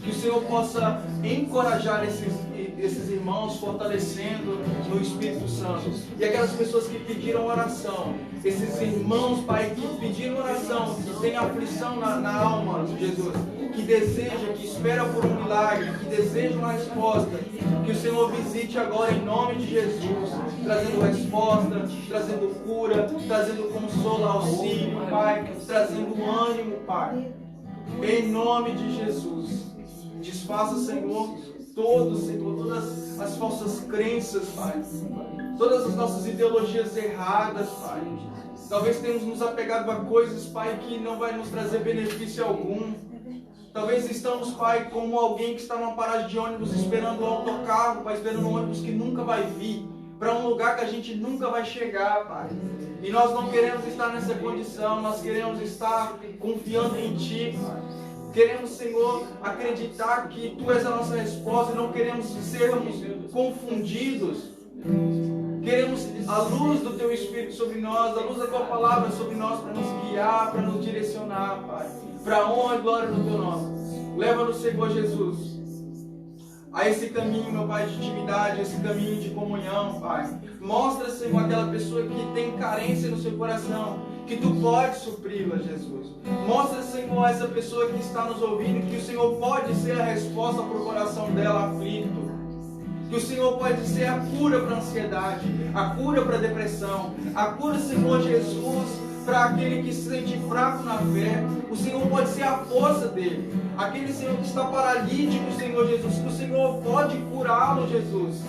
Que o Senhor possa encorajar esses irmãos, fortalecendo no Espírito Santo. E aquelas pessoas que pediram oração, esses irmãos, Pai, que pediram oração, que tem aflição na alma, Jesus, que deseja, que espera por um milagre, que deseja uma resposta, que o Senhor visite agora em nome de Jesus, trazendo resposta, trazendo cura, trazendo consolo, auxílio, Pai, trazendo ânimo, Pai. Em nome de Jesus, desfaça, Senhor, todas as falsas crenças, Pai, todas as nossas ideologias erradas, Pai. Talvez tenhamos nos apegado a coisas, Pai, que não vai nos trazer benefício algum. Talvez estamos, Pai, como alguém que está numa paragem de ônibus esperando o autocarro, Pai, esperando um ônibus que nunca vai vir, para um lugar que a gente nunca vai chegar, Pai. E nós não queremos estar nessa condição, nós queremos estar confiando em Ti, Pai. Queremos, Senhor, acreditar que Tu és a nossa resposta e não queremos sermos confundidos. Queremos a luz do Teu Espírito sobre nós, a luz da Tua palavra sobre nós para nos guiar, para nos direcionar, Pai. para a honra e glória do teu nome. Leva-nos, Senhor Jesus, a esse caminho, meu Pai, de intimidade, esse caminho de comunhão, Pai. Mostra, Senhor, aquela pessoa que tem carência no seu coração, que Tu pode supri-la, Jesus. Mostra, Senhor, essa pessoa que está nos ouvindo, que o Senhor pode ser a resposta para o coração dela aflito. Que o Senhor pode ser a cura para a ansiedade, a cura para a depressão, a cura, Senhor Jesus, para aquele que se sente fraco na fé. O Senhor pode ser a força dele. Aquele, Senhor, que está paralítico, Senhor Jesus, que o Senhor pode curá-lo, Jesus.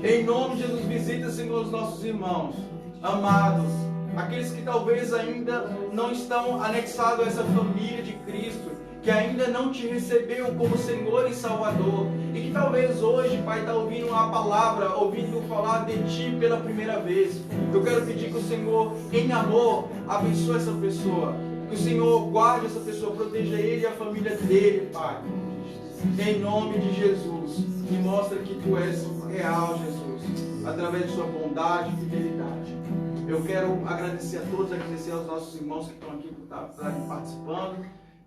Em nome de Jesus, visita, Senhor, os nossos irmãos amados, aqueles que talvez ainda não estão anexados a essa família de Cristo, que ainda não te recebeu como Senhor e Salvador, e que talvez hoje, Pai, está ouvindo a palavra, ouvindo falar de Ti pela primeira vez. Eu quero pedir que o Senhor, em amor, abençoe essa pessoa, que o Senhor guarde essa pessoa, proteja ele e a família dele, Pai, em nome de Jesus, e mostra que Tu és real, Jesus, através de Sua bondade e fidelidade. Eu quero agradecer a todos, agradecer aos nossos irmãos que estão aqui por estar participando.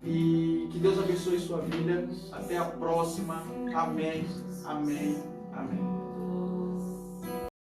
E que Deus abençoe sua vida. Até a próxima. Amém. Amém. Amém.